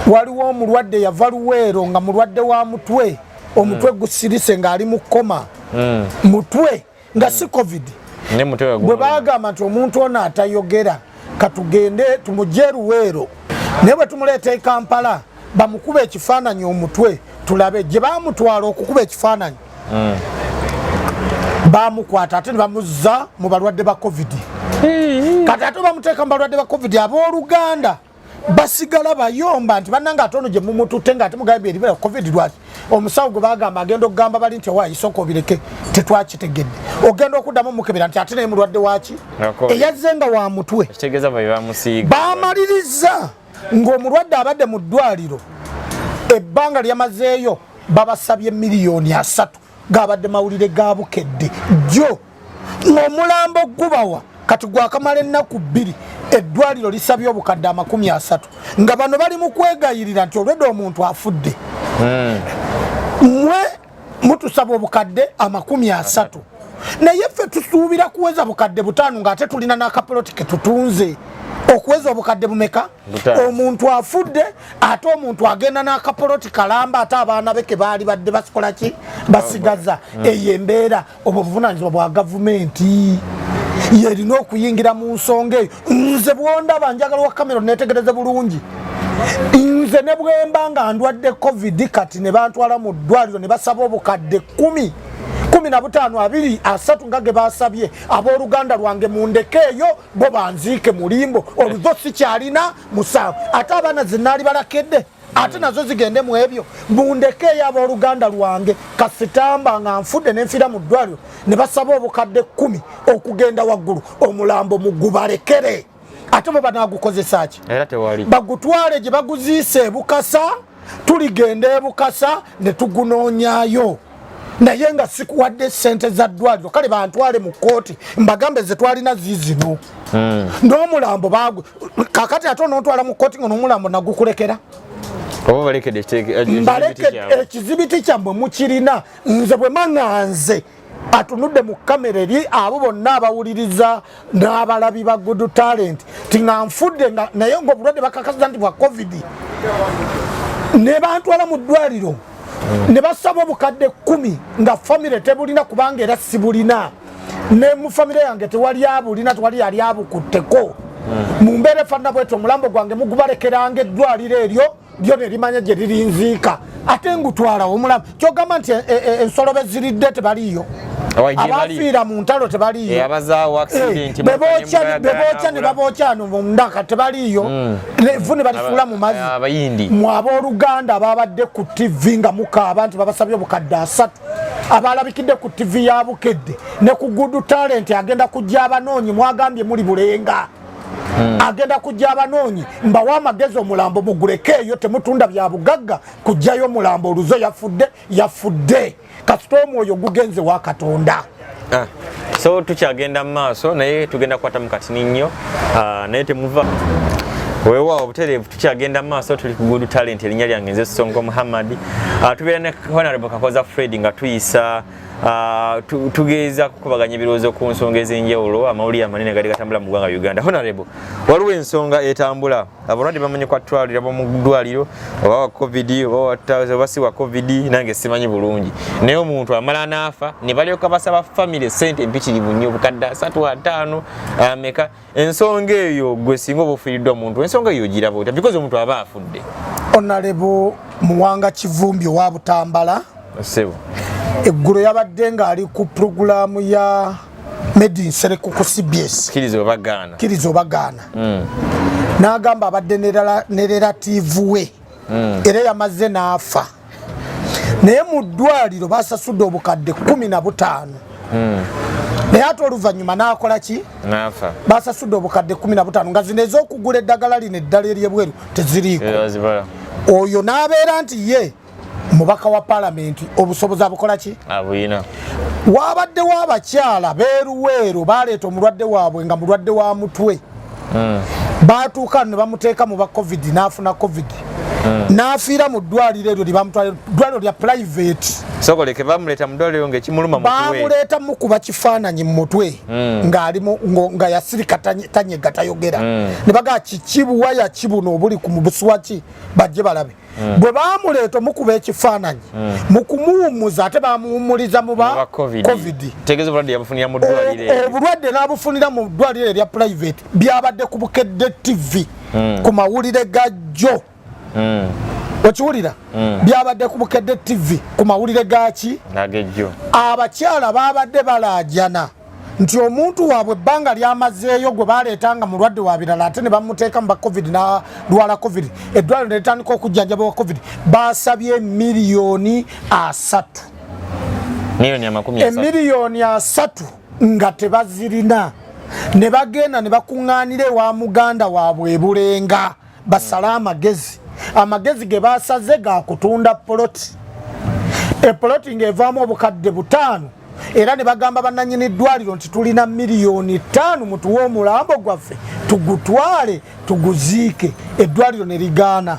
waliwo omulwadde yava Luweero nga mulwadde wa mutwe omutwe gusirise ng'ali mu koma mutwe nga si covid bwe bagamba nti omuntu ono atayogera katugende tumugye Luweero naye bwe tumuleeta e Kampala bamukuba ekifaananyi omutwe tulabe gye bamutwala okukuba ekifaananyi bamukwata ate ne bamuzza mu balwadde ba covid kati ate bamuteeka mu balwadde ba covid abooluganda basigala bayomba nti bannanga ate ono gye mumututte ng'ate mugambye eribera covid lwaki omusawo gwe bagamba agenda okugamba bali nti owaayi sooka obireke tetwakitegedde ogenda okuddamu mukebera nti ate naye mulwadde waki eyazze nga wa mutwe bamaliriza ng'omulwadde abadde mu ddwaliro ebbanga lyamazeeyo babasabye miliyoni 3 gabadde mawulire gabukedde jjo ng'omulambo gubawa kati gwakamala ennaku 2 eddwaliro lisabye obukadde 30 nga bano bali mu kwegayirira nti olwedde omuntu afudde mwe mutusaba obukadde 30 naye ffe tusuubira kuweza bukadde 5 ng'ate tulina n'akapoloti ke tutunze okuweza obukadde bumeka omuntu afudde ate omuntu agenda n'akapoloti kalamba ate abaana be ke baali badde basikola ki basigaza eyo embeera obuvunaanyizibwa bwa gavumenti yerina okuyingira mu nsonga eyo. Nze bwondaba njagala wa kamera netegereze bulungi, nze ne bwemba nga ndwadde covid kati ne bantwala mu ddwaliro ne basaba obukadde 10 15 2 3 nga ge basabye abooluganda lwange mundekeeyo bo banziike mulimbo oluzo sikyalina musanvu ate abaana zinnaali balakedde ate nazo zigende mu ebyo mundekeeyo abooluganda lwange kasitamba nga nfudde nenfiira mu ddwaliro ne basaba obukadde 10 okugenda waggulu omulambo mugubalekere ate bo banaagukozesa ki bagutwale gye baguziise ebukasa tuligenda ebukasa ne tugunoonyaayo naye nga sikuwadde sente za ddwaliro kale bantwale mu kooti mbagambe ze twalina ziizino n'omulambo kakati ate onootwala mu kooti nga n'omulambo nagukulekera mbaleke ekizibiti kyammwe mukirina. Nze bwe maŋŋanze atunudde mu kamera eri abo bonna abawuliriza n'abalabi ba Good Talent ti nga nfudde naye ng'obulwadde bakakasiza nti bwa covid ne bantwala mu ddwaliro ne basaba obukadde 10 nga famire tebulina kubanga era sibulina ne mu famire yange tewali abulina tewali yali abukutteko mu mbeera efaanana bwetyo omulambo gwange mugubalekeranga eddwaliro eryo lyo ne limanya gye lirinziika ate ngutwalawo omulambo kyogamba nti ensolobe ziridde tebaliiyo abafiira mu ntalo tebaliiyo bebookya ne babookya no mundaka tebaliiyo evu ne balifuula mu mazzi mu abooluganda ababadde ku tv nga mukaaba nti babasabye obukadde 3 abalabikidde ku tv ya Bukedde ne ku Good Talent agenda kujja abanoonyi mwagambye muli bulenga agenda kujja abanoonyi mbawa amagezi omulambo mugulekeeyo temutunda bya bugagga kujjayo omulambo oluzo yafudde kasita omwoyo gugenze wa Katonda. So tukyagenda mu maaso naye tugenda kukwata mu katini nnyo naye temuva weewaawo obutereevu tukyagenda mu maaso tuli ku Good Talent erinnya lyange nze Sonko Muhammad tubeera ne Honorable Kakoza Fred nga tuyisa tugeeza kukubaganya ebirowoozo ku nsonga ez'enjawulo amawulire amanene gali gatambula mu ggwanga Uganda. Honorable, waliwo ensonga etambula abalwadde bamanyi kwatwalira mu ddwaliro oba wa covid oba si wa covid nange simanyi bulungi naye omuntu amala n'afa ne balyoka basaba famire sente empitirivu nnyo obukadde 3 5 ameka ensonga eyo gwe singa oba ofiiriddwa omuntu ensonga eyo ogiraba otya because omuntu aba afudde. Honorable Muwanga Kivumbi owa Butambala sebo eggulu yabadde ng'ali ku puroguramu ya Made in Sereko ku CBS Kirizo Bagaana n'agamba abadde ne relative we era yamaze n'afa naye mu ddwaliro basasudde obukadde 15 naye ate oluvanyuma n'akola ki n'afa basasudde obukadde 15 nga zino ez'okugula eddagala lino eddala ery'ebweru teziriiko oyo n'abeera nti ye mubaka wa parliament obusobozi abukola ki abuyina wabaddewo abakyala beeruweeru baleeta omulwadde waabwe nga mulwadde wa mutwe batuuka ne bamuteeka mu ba covid n'afuna covid n'afiira mu ddwaliro eryo libamutwala ddwaliro lya private sokoleke bamuleeta mu ddwaliro ng'ekimuluma mutwe bamuleeta mukuba kifaananyi mu mutwe ng'alimu nga yasirika tanyega tayogera ne bagaa kikibuwaya kibuno obuli ku mubusuwa ki bajje balabe bwe bamuleeta mukuba ekifaananyi mu kumuwummuza ate bamuwummuliza mu ba covid tegeeza obulwadde yabufunira mu ddwaliro obulwadde n'abufunira mu ddwaliro erya private byabadde ku Bukedde TV ku mawulire gajjo okiwulira byabadde ku Bukedde TV ku mawulire gaki nagejjo abakyala babadde balaajana nti omuntu waabwe ebbanga lyamazeeyo gwe baleetanga mulwadde wa birala ate ne bamuteeka mu ba covid n'alwala covid eddwaliro ne litandika okujjanjaba wa covid basabye miliyoni 3 emiliyoni 3 nga tebazirina ne bagenda ne bakuŋŋaanira ewa muganda waabwe ebulenga basale amagezi ge basaze ga kutunda poloti epoloti ng'evaamu obukadde 5 era ne bagamba bannannyini eddwaliro nti tulina miliyoni 5 mutuwe omulambo gwaffe tugutwale tuguziike eddwaliro ne ligaana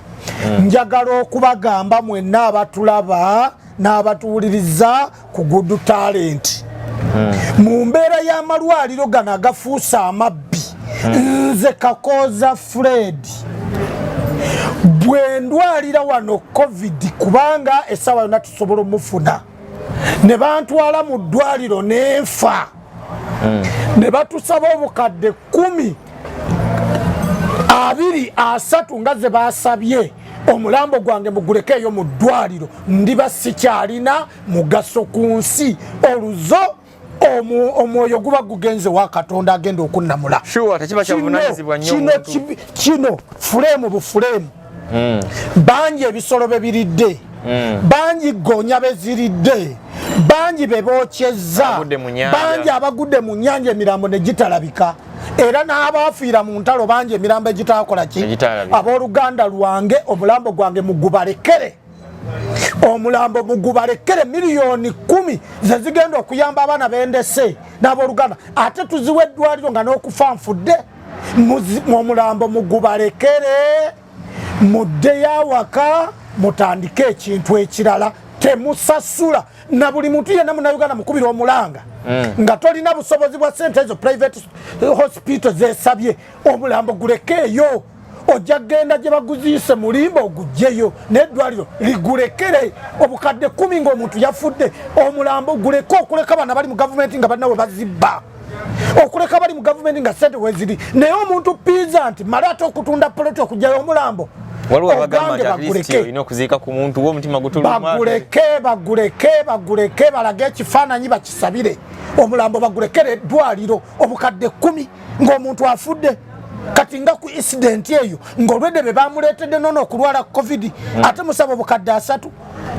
njagala okubagamba mwenna abatulaba n'abatuwuliriza ku Good Talent mu mbeera y'amalwaliro gano agafuusa amabbi nze Kakoza Fred bwendwalira wano covid kubanga esawa yonna tusobola omufuna ne bantwala mu ddwaliro n'enfa ne batusaba obukadde 10-20-30 nga ze basabye omulambo gwange mugulekeeyo mu ddwaliro ndiba sikyalina mugaso ku nsi oluzo omwoyo guba gugenze wa Katonda agenda okunnamula kino fulemu bufulemu bangi ebisolo bebiridde bangi gonya beziridde bangi bebokyezza bangi abagudde mu nnyanja emirambo ne gitalabika era n'abafiira mu ntalo bangi emirambo egitakola ki abooluganda lwange omulambo gwange mugubalekere omulambo mugubalekere miliyoni 10 ze zigenda okuyamba abaana bendese n'abooluganda ate tuziwa eddwaliro nga n'okufa nfudde omulambo mugubalekere muddeyo awaka mutandike ekintu ekirala temusasula na buli muntu yenna munnayuganda mukubira omulanga nga tolina busobozi bwa sente ezo private hospital zesabye omulambo gulekeeyo ojja genda gye baguziise mulimba ogugjeyo n'eddwaliro ligulekere obukadde 10 ng'omuntu yafudde omulambo guleke okuleka bana bali mu gavumenti nga balina we bazibba okuleka bali mu gavumenti nga sente weziri naye omuntu piza nti male ate okutunda poloti okugjayo omulambo baguleke balage ekifaananyi bakisabire omulambo bagulekere eddwaliro obukadde 10 ng'omuntu afudde kati nga ku incident eyo ng'olwedde be bamuleetedde nono okulwala covid ate musaba obukadde 3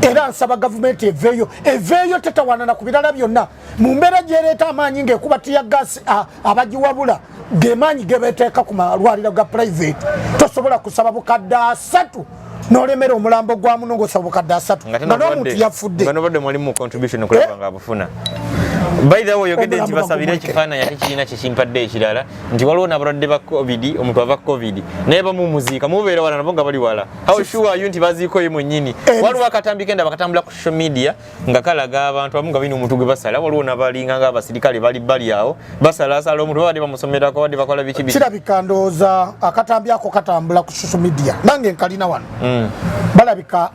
era nsaba gavumenti eveeyo tetawanana ku birala byonna mu mbeera gyereeta amaanyi ng'ekuba tiya gasi abagiwabula gemaanyi gebeteeka ku malwaliro ga private tosobola kusaba bukadde 3 n'olemera omulambo gwa muno ng'osaba bukadde 3 nga n'omuntu yafudde By the way, yogedde nti basabire ekifaananyi ate kirina kyekimpadde ekirala nti waliwo n'abalwadde ba covid omuntu ava covid naye bamumuziika mubeera wala nabo nga bali wala how sure are you nti baziiko ye mwennyini waliwo akatambi kenda bakatambula ku social media nga kalaga abantu abamu nga balina omuntu gwe basala waliwo n'abalinga nga abasirikale bali awo basalasala omuntu babadde bamusomerako badde bakola biki kirabika ndowooza akatambi ako katambula ku social media nange nkalina wano balabika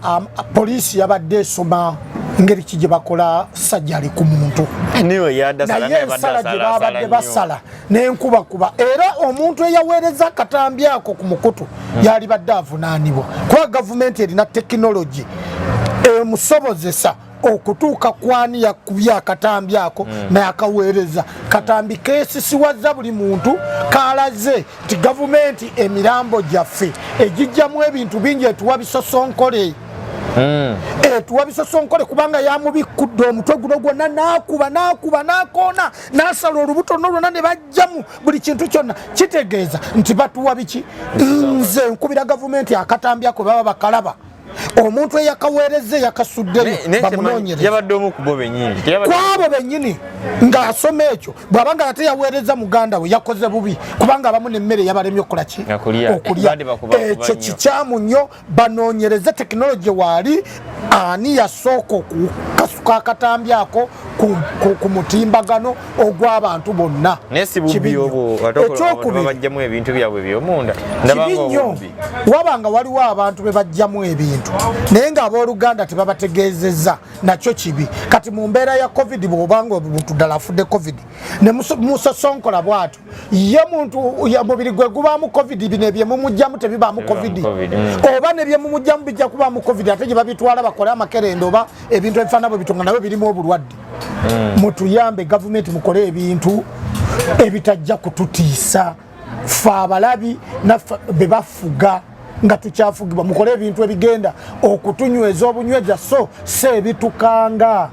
poliisi yabadde esoma ngeri kije bakola sajjali ku muntu naye ensala gye babadde basala n'enkubakuba era omuntu eyaweereza akatambi ako ku mukutu yali badde avunaanibwa kuba gavumenti erina tekinologi emusobozesa okutuuka kwani yakubya akatambi ako naye akaweereza katambi keesisiwazza buli muntu kalaze nti gavumenti emirambo gyaffe egijjamu ebintu bingi etuwa bisosonkole tuwa bisosonkole kubanga yamubikudde omutwe guno gwonna n'akuba n'akoona n'asala olubuto lwonna ne bajjamu buli kintu kyonna kitegeeza nti batuwa biki nze nkubira gavumenti akatambi ako baba bakalaba omuntu eyakaweereze yakasuddemu bamunoonyereza yabadde omu kubo bennyini kwabo bennyini ng'asoma ekyo bw'abanga ate yaweereza muganda we yakoze bubi kubanga abamu n'emmere yabalemye okukola ki okulya ekyo kikyamu nnyo banoonyereze tekinologi waali ani yasooka okukasuka akatambi ako ku mutimbagano ogw'abantu bonna ekyokubiri ebintu byabwe by'omunda kibi nnyo wabanga waliwo abantu be bajjamu ebintu naye ng'abooluganda tebabategeezezza nakyo kibi kati mu mbeera ya covid bw'obanga omuntu ddala afudde covid ne musosonkola bw'atyo ye muntu mubiri gwe gubaamu covid bino ebyemumugjamu tebibaamu covid oba ne byemumugjamu bijja kubaamu covid ate gye babitwala bakole amakerenda oba ebintu ebifaana bwe bitonga nabyo birimu obulwadde mutuyambe gavumenti mukole ebintu ebitajja kututiisa ffe abalabi naffe bebafuga nga tukyafugibwa mukole ebintu ebigenda okutunyweza obunyweza so seebitukanga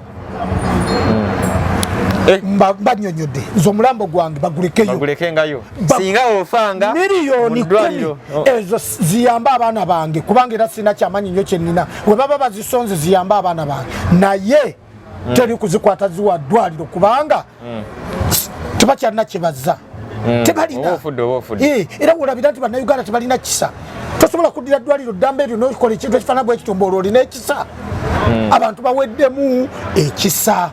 banyonyodde nze omulambo gwange bagulekengayo singa ofanga miliyoni 10 ezo ziyambe abaana bange kubanga era sina kyamanyi nnyo kyenina we baba bazisonze ziyambe abaana bange naye teri kuzikwata ziwa ddwaliro kubanga tebakyalina kyebaza tebalina era olabira nti bannayuganda tebalina kisa tosobola kuddira ddwaliro ddamba eryo nokola ekintu ekifaana bwe kitumba olwo olina ekisa abantu baweddemu ekisa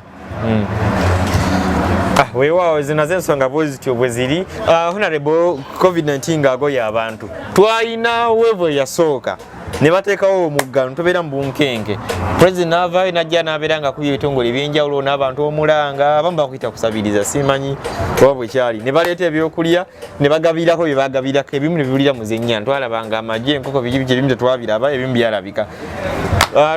weewaawo zino z'ensonga bwezityo bwe ziri. Honorable COVID-19 ng'agoya abantu twalina weevu yasooka ne bateekawo omuggalo tobeera mu bunkenke. President n'avaayo n'ajja n'abeera nga kuba ebitongole eby'enjawulo n'abantu omulanga abamu bakuyita kusabiriza simanyi oba bwe kyali ne baleeta ebyokulya ne bagabirako bye bagabirako ebimu ne biwulira mu zennya twalabanga amagye enkoko biki ebimu tetwabiraba ebimu byalabika.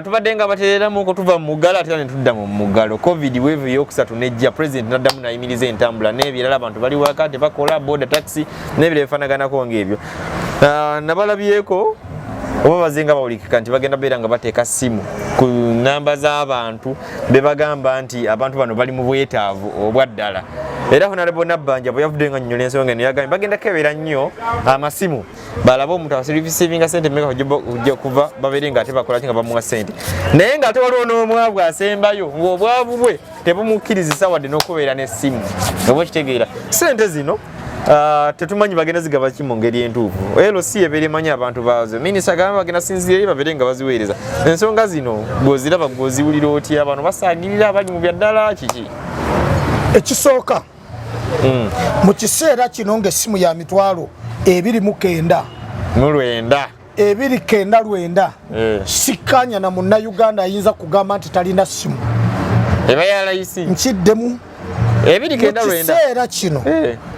Tubadde nga bateereramu ko tuva mu muggalo ate ne tudda mu muggalo. Covid wave yokusatu nejja president n'addamu n'ayimiriza entambula n'ebirala abantu bali waka tebakola boda taxi n'ebirala bifaanaganako ng'ebyo. Nabalabyeko oba bazenga bawulikika nti bagenda beera nga bateeka simu ku namba z'abantu be bagamba nti abantu bano bali mu bwetaavu obwa ddala. Era Honorable Nabbanja bwe yavudde nga nnyola ensonga eno yagambye bagenda kebera nnyo amasimu balabe omuntu abasirivisinga ssente mmeka ojja kuva babeere nga ate bakola ki nga bamuwa ssente naye ng'ate waliwo n'omwavu asembayo ng'obwavu bwe tebumukkirizisa wadde n'okubeera n'essimu oba okitegeera ssente zino tetumanyi bagenda zigaba ki mu ngeri entuufu. LC ebeera emanyi abantu baazo minisita gamba bagenda sinzira eri babeere nga baziweereza. Ensonga zino bw'oziraba bw'oziwulira otya abantu basaagirira abali mu byaddala kiki ekisooka mu kiseera kino ng'essimu ya mitwalo 29 299 sikkaanya na munnayuganda ayinza kugamba nti talina ssimu eba ya layisi nkiddemu 299 mu kiseera kino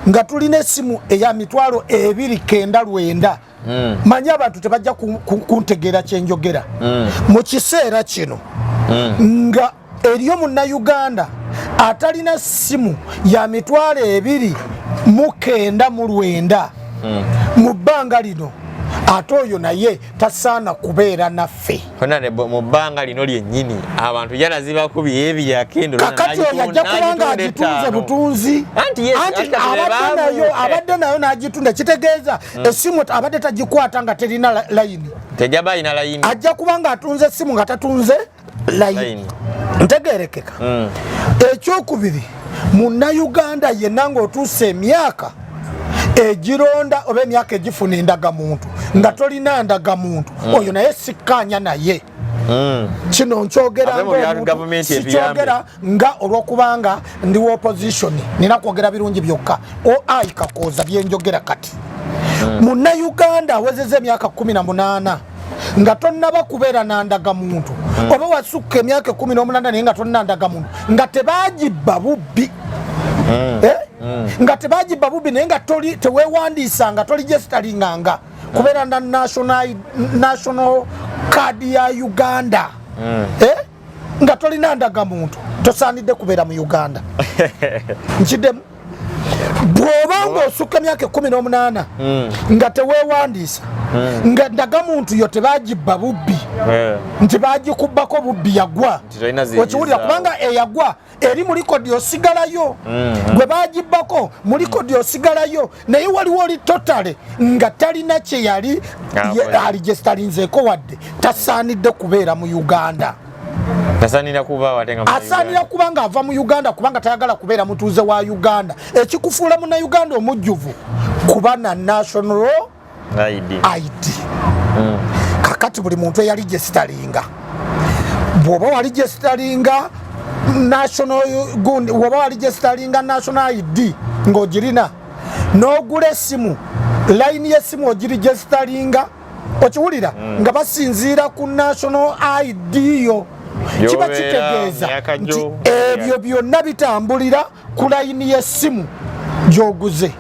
nga tulina essimu eya mitwalo 299 manyi abantu tebajja kuntegeera kyenjogera mu kiseera kino nga eriyo munnayuganda atalina ssimu ya mitwalo 299 mu bbanga lino ate oyo naye tasaana kubeera naffe. Mu bbanga lino lyennyini abantu yalazibakubi ebyakendo kakati oyo ajja kubanga agitunze butunzi anti abadde nayo n'agitunda kitegeeza essimu abadde tagikwata nga terina layini tejaba alina layini ajja kubanga atunze essimu nga tatunze layini ntegeerekeka. Ekyokubiri munnayuganda yenna ng'otuuse emyaka egironda oba emyaka egifuna endagamuntu nga tolina ndagamuntu oyo naye sikkaanya naye kino nkyogera sikyogera nga olwokubanga ndi wa opposition nina kwogera birungi byokka oai kakooza byenjogera kati. Munnayuganda awezeza emyaka 18 nga tonnaba kubeera nandagamuntu oba wasukka emyaka 18 naye nga tonna ndagamuntu nga tebagibba bubbi nga tebagibba bubbi naye nga teweewandiisanga toligestaringanga kubeera na national card ya Uganda nga tolina ndagamuntu tosaanidde kubeera mu Uganda nkiddemu. Bw'oba ng'osukka emyaka 18 nga teweewandiisa nga ndagamuntu yo tebagibba bubbi nti bagikubbako bubbi yagwa okiwulira kubanga eyagwa eri mu likodi osigalayo gwe bagibbako mu likodi osigalayo naye waliwo oli totale nga talina kye yali aligestalinzeeko wadde tasaanidde kubeera mu Uganda. asaanira kuba nga ava mu Uganda kubanga tayagala kubeera mutuuze wa Uganda. Ekikufuula munnayuganda omujjuvu kuba na national ID. Kakati buli muntu eyaligestalinga bw'oba waligestalinga national ID ng'ogirina n'ogula essimu layini y'essimu ogirigestalinga okiwulira nga basinziira ku national ID yo kiba kitegeeza nti ebyo byonna bitambulira ku layini y'essimu gy'oguze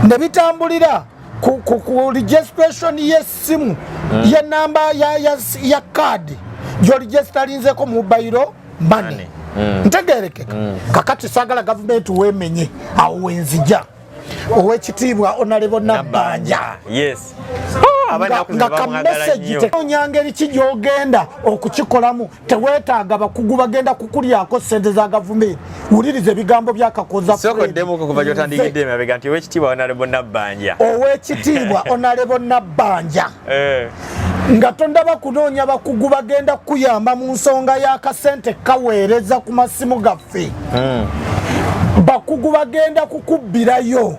ne bitambulira ku registration y'essimu y'ennamba ya kaadi gy'oligestalinzeeko mobile money ntegeerekeka. Kakati saagala gavumenti weemenye awo wenzija ow'ekitiibwa Honorable Nabbanja nga kameseji teonyangeri ki gy'ogenda okukikolamu teweetaaga bakugu bagenda kukulyako ssente za gavumenti. Wuliriza ebigambo byakakoza ow'ekitiibwa Honorable Nabbanja nga tondaba kunoonya bakugu bagenda kuyamba mu nsonga y'akasente kaweereza ku masimu gaffe bakugu bagenda kukubbirayo.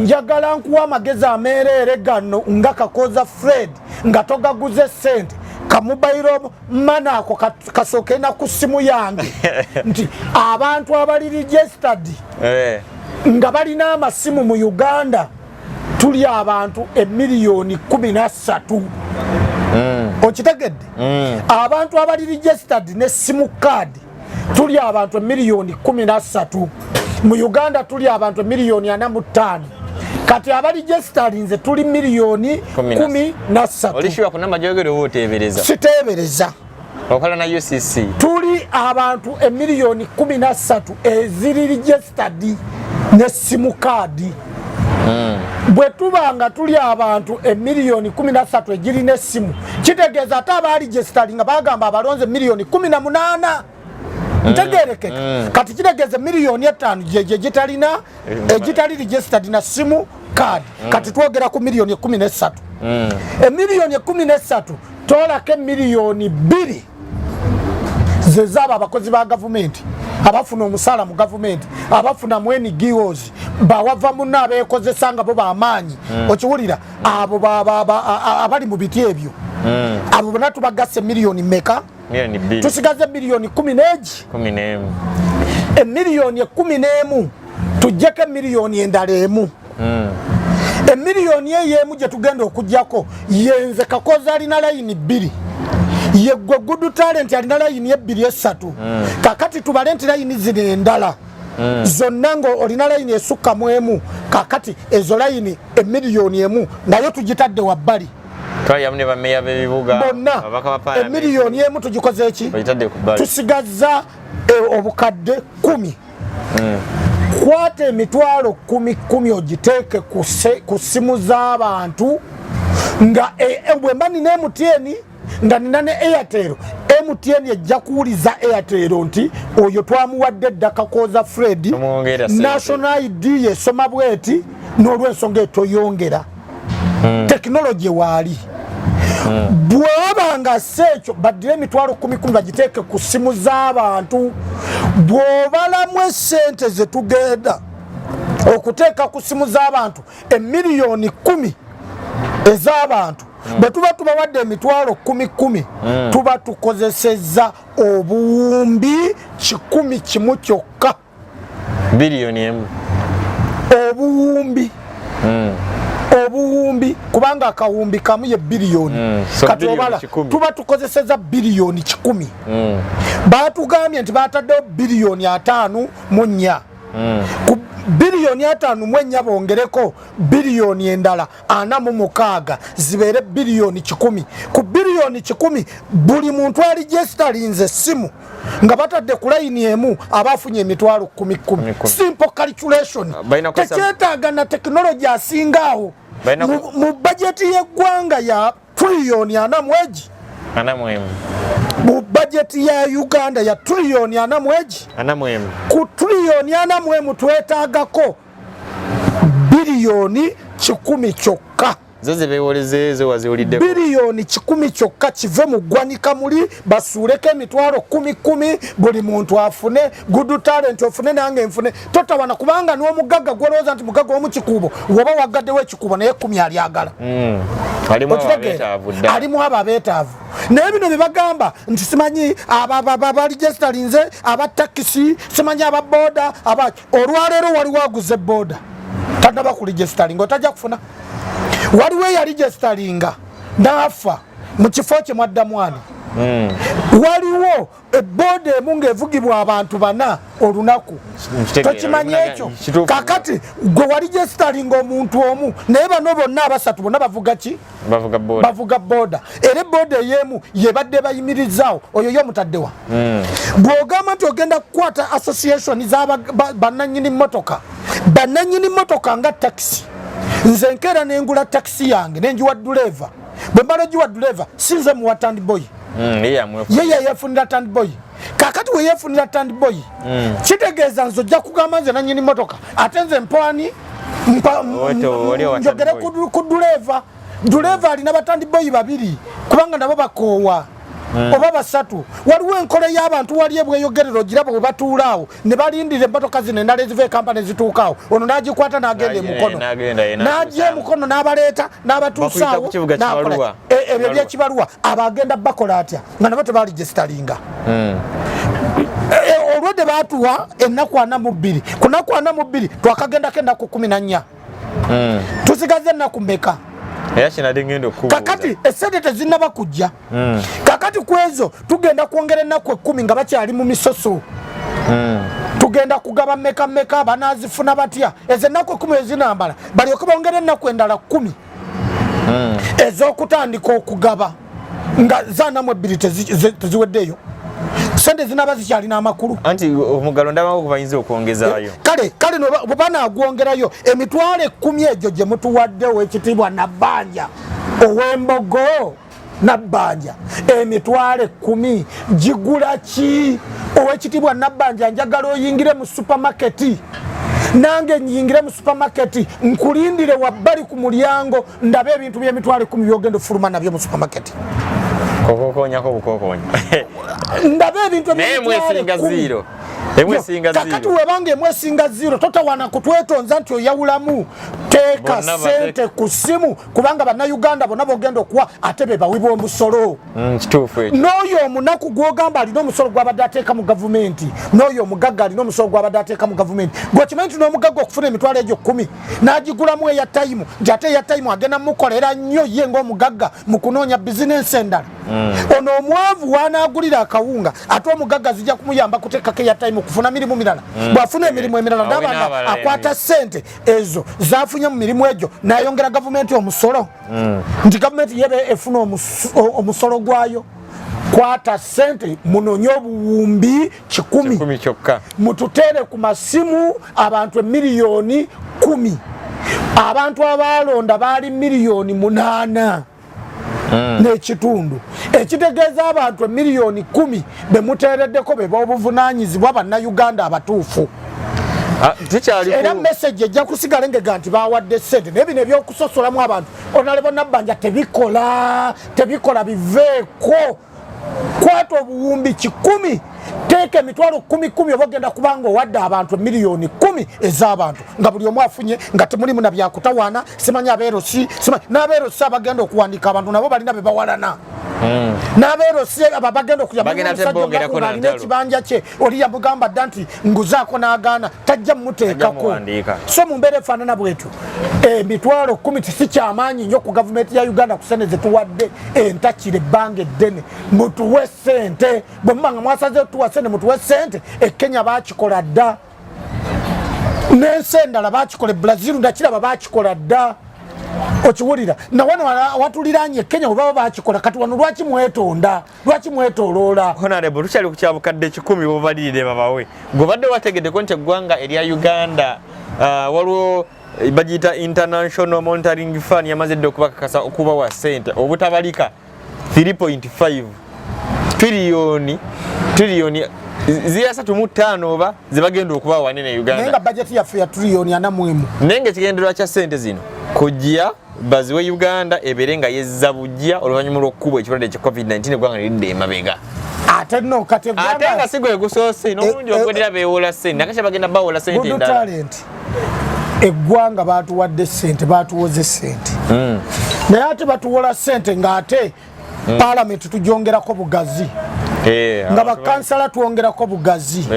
Njagala nkuwa amagezi ameereere gano nga kakoza Fred nga togaguze ssente kamubayiro mana ako kasooke na ku ssimu yange nti abantu abali registered nga balina amasimu mu Uganda tuli abantu 1,13,000,000 okitegedde abantu abali registered ne simu card tuli abantu 1,13,000 mu Uganda tuli abantu 1,45,000 kati abali registered nze tuli 1,13,000 olishiwa kuna majogero wotebereza sitebereza okola na UCC tuli abantu 1,13,000 eziri registered ne simu card bwe tubanga tuli abantu 1,13,000 egiri ne simu kitegeeza ate abali registered nga bagamba abalonze 1,18,000 ntegerekeka kati kitegeeza 5,000,000 jeje gitalina egitali registered na simu card kati twogera ku 1,13,000 1,13,000 tolako 2,000,000 zezaba abakozi ba gavumenti abafuna omusala mu gavumenti abafuna mweni giwozi bawava munna abeekozesa nga bo bamaanyi okiwulira abo abali mu biti ebyo abo bonna tubagasse miliyoni meka tusigaze miliyoni 11 emiliyoni 11 tujjeko emiliyoni endala emu emiliyoni ey'emu gye tugenda okugjako yenze kakozi alina layini 2 yegwe good talent alina layini 2-3 kakati tubale nti layini zino endala zonna ngo olina layini esukka mu emu kakati ezo layini emiliyoni emu nayo tugitadde wabbali twayamne bameya b'ebibuga bonna emiliyoni emu tugikoze eki tusigazza obukadde 10 kwata emitwalo 10 ogiteeke ku ssimu z'abantu nga bwemba nina MTN nga nina ne Airtel MTN ejja kuwuliza Airtel nti oyo twamuwadde eddaka koza Fred national ID yesoma bweti n'olwensonga etoyongera tekinologi waali bw'obanga sekyo baddire emitwalo 10 bagiteeke ku ssimu z'abantu bw'obalamu essente ze tugenda okuteeka ku ssimu z'abantu emiliyoni 10 ez'abantu bwe tuba tubawadde emitwalo 10 tuba tukozesezza obuwumbi 100 kyokka biliyoni emu obuwumbi kubanga akawumbi kamu ye biliyoni kati obala tuba tukozesezza biliyoni 10 batugambye nti bataddeho biliyoni 5 ku biliyoni 5 bongereko biliyoni endala 46 zibeere biliyoni 10 ku biliyoni 10 buli muntu aligestalinze simu nga batadde ku layini emu abafunye emitwalo 10 simple calculation tekyetaaga na tekinologi asingaawo mu bajeti y'eggwanga ya triliyoni 40 mu bajeti ya Uganda ya triliyoni 40 ku triliyoni 40 twetaagako biliyoni 10 kyokka zeze bewoleze waziolidde biliyoni 10 kyokka kive mu ggwanika muli basuuleko emitwalo 10 buli muntu afune good talent ofune nange nfune totawana kubanga n'omugagga gwolowooza nti mugagga w'omukikuubo woba waggaddewo ekikuubo naye 10 alyagala alimu abo abeetaavu naye bino bye bagamba nti simanyi abaligestalinze abatakisi simanyi ababooda olwaleero waliwo aguze booda tannaba kuligestalinga otajja kufuna waliwo eyaligestalinga n'afa mu kifo kye mwaddamwani waliwo ebooda emu ng'evugibwa abantu 4 olunaku tokimanyi ekyo kakati gwe waligestalinga omuntu omu naye bano bonna 3 bonna bavuga ki bavuga booda era ebooda ey'emu yebadde bayimirizaawo oyo ye mutaddewa bw'ogamba nti ogenda kukwata association z'abannannyini mmotoka nga takisi nze nkeera nengula takisi yange nenjiwa duleva bwe mbala giwa duleva sinze muwa tandboy ye yefunira tandboy kakati we yefunira tandboy kitegeeza nze ojja kugamba nze nannyini motoka ate nze mpwani njogere ku duleva alina batandboy 2 kubanga nabo bakoowa oba basatu waliwo enkola y'abantu wali ebweyogerero giraba bwe batuulaawo ne balindira emmotoka zino endala eziva ekampani ezituukaawo ono n'agikwata n'agenda emukono n'ajja emukono n'abaleeta n'abatuusaawo ebyo byekibaluwa abagenda bakola atya nga nabo tebaligisitalinga olwedde baatuwa ennaku 42 ku nnaku 42 twakagendako ennaku 14 tusigaze ennaku mmeka kakati esente tezinnaba kujja kakati ku ezo tugenda kwongera ennaku 10 nga bakyali mu misoso tugenda kugaba mmeka banaazifuna batya ezo ennaku 10 ezinambala balyoke bongera ennaku endala 10 ez'okutandika okugaba nga zanamu 2 teziweddeeyo sente zinaba zikyalina amakulu anti omugalo ndaba okubayinza okwongezaayo kale bwe banaagwongerayo emitwalo 10 egyo gye mutuwadde ow'ekitiibwa Nabbanja ow'Embogo Nabbanja emitwalo 10 gigula ki ow'ekitiibwa Nabbanja njagala oyingire mu supamaketi nange nyingire mu supamaketi nkulindire wabbali ku mulyango ndabe ebintu by'emitwalo 10 byogenda ofuluma nabyo mu supamaketi kokokonyako bukokonya ndabe ebintu emwesinga zero kakati webanga emwesinga zero totawana kutwetonza nti oyawulamu teeka sente ku ssimu kubanga bannayuganda bonna bogenda okuwa ate be bawibwa omusolo n'oyo omunaku gwogamba alina omusolo gwabadde ateeka mu gavumenti n'oyo omugagga alina omusolo gwabadde ateeka mu gavumenti gwekimanyi nti n'omugagga okufuna emitwalo egyo 10 n'agigulamu eyatayimu nti ate eyatayimu agenda mukolera nnyo ye ng'omugagga mu kunoonya bizinensi endala ono omwavu wanaagulira akawunga ate omugagga zijja kumuyamba kuteekako eyatayimu kufuna mirimu mirala bwafuna emirimu emirala ndabanga akwata sente ezo zafunye mu mirimu egyo nayongera gavumenti omusolo nti gavumenti yebe efuna omusolo gwayo kwata sente munonye obuwumbi 10 kyokka mututere ku masimu abantu 1,010,000 abantu abalonda baali 8,000,000 n'ekitundu ekitegeeza abantu 1,010,000 bemuteereddeko be b'obuvunanyizibwa bannayuganda abatuufu era message ejja kusigala ngega nti bawadde sente naye bino ebyokusosolamu abantu onalebo Nabbanja tebikola biveeko kwata obuwumbi 10 teeka emitwalo 10 oba ogenda kubanga owadde abantu 1,010,000 ez'abantu nga buli omu afunye nga temulimu na byakutawaana simanyi abeerosi n'abeerosi abagenda okuwandiika abantu nabo balina be bawalana n'abeerosi abo bagenda okualina ekibanja kye oli yamugamba dda nti nguzaako n'agaana tajja mumuteekako so mu mbeera efaanana bwetyo emitwalo 10 si kyamaanyi nnyo ku gavumenti ya Uganda ku sente zetuwadde entakira ebbanga eddene mutuwe sente bwe mubanga mwasaze tuwa sente mutuwe sente Kenya baakikola dda n'ensi endala baakikola Brazil ndakiraba baakikola dda okiwulira na wano watuliranye Kenya bwe baba baakikola kati wano lwaki mwetoloola honorable tukyali ku kyabukadde 10 bobalirire babawe gobadde wategeddeko nti eggwanga erya Uganda waliwo bagiyita International Monitoring Fund yamaze dde okubakakasa okubawa sente obutabalika 3.5 trillion zia 3.5 oba zibagenda okuba wanene Uganda nenga budget yaffe ya trillion 4 nenge kigenderwa kya sente zino kujja baziwe Uganda eberenga yezza bujja oluvanyuma lw'okubwa ekirwadde kya COVID-19 eggwanga lirinde emabega ate no kategori ate nga sigwe gusoose n'omundi ogwedera beewola sente nakasha bagenda bawola sente endala eggwanga baatuwadde sente baatuwoze sente naye ate batuwola sente ng'ate Parliament tujongerako bugazi nga bakansala tuwongerako bugazi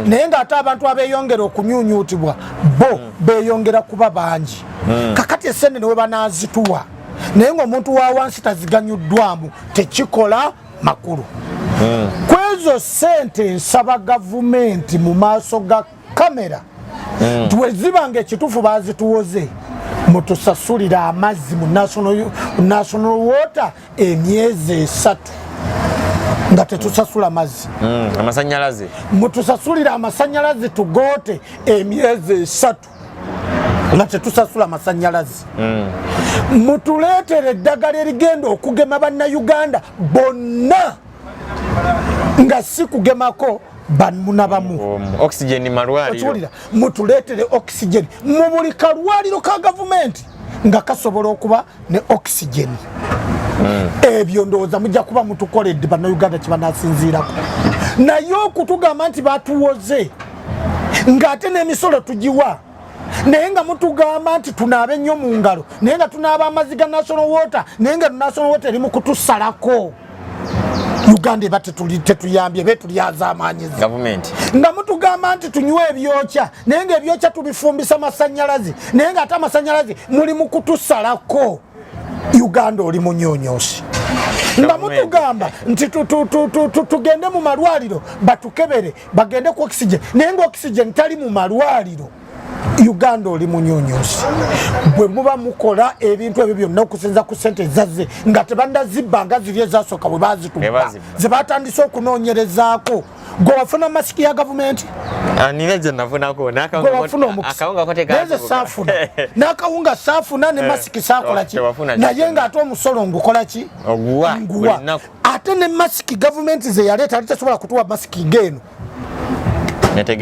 naye ng'ate abantu abeeyongera okunyunyuutibwa bo beeyongera kuba bangi kakati esente ne we banaazituwa naye ng'omuntu wa wansi taziganyuddwamu tekikola makulu kwezo sente nsaba gavumenti mu maaso ga kamera tuwezibanga ekituufu bazituwoze mutusasulira amazzi mu national water emyezi 3 nga tetusasula mazzi amasanyalaze mutusasulira amasanyalaze tugoote emyezi 3 nga tetusasula amasanyalaze mutuleetere eddagala erigenda okugema bannayuganda bonna nga si kugemako bamunabamu oxygen malwaliro mutuleetere oxygen mu buli kalwaliro ka gavumenti nga kasobola okuba ne oxygen ebyo ndowooza mujja kuba mutukoledde bannayuganda kye banaasinziirako naye okutugamba nti batuwoze ng'ate n'emisolo tugiwa naye nga mutugamba nti tunaabe nnyo mu ngalo naye nga tunaaba amazzi ga national water naye nga national water eri mu kutusalako Uganda eba tetuyambye be tulyaza amaanyizi government nga mutugamba nti tunywe ebyokya naye nga ebyokya tubifumbisa masannyalaze naye nga ate amasannyalaze muli mu kutusalako Uganda oli munyonyosi nga mutugamba nti tugende mu malwaliro batukebere bagende ku oxygen naye nga oxygen tali mu malwaliro Uganda oli munyonyosi bwe muba mukola ebintu ebyo byonna okusinza ku ssente zazze nga tebandazibba nga ziri ezasooka bwe bazitubba ze batandise okunoonyerezaako gwe wafuna masiki ya gavumenti n'akawunga saafuna ne masiki saakola ki naye ng'ate omusolo ngukola ki nguwa ate ne masiki gavumenti ze yaleeta ali tesobola kutuwa masiki ng'eno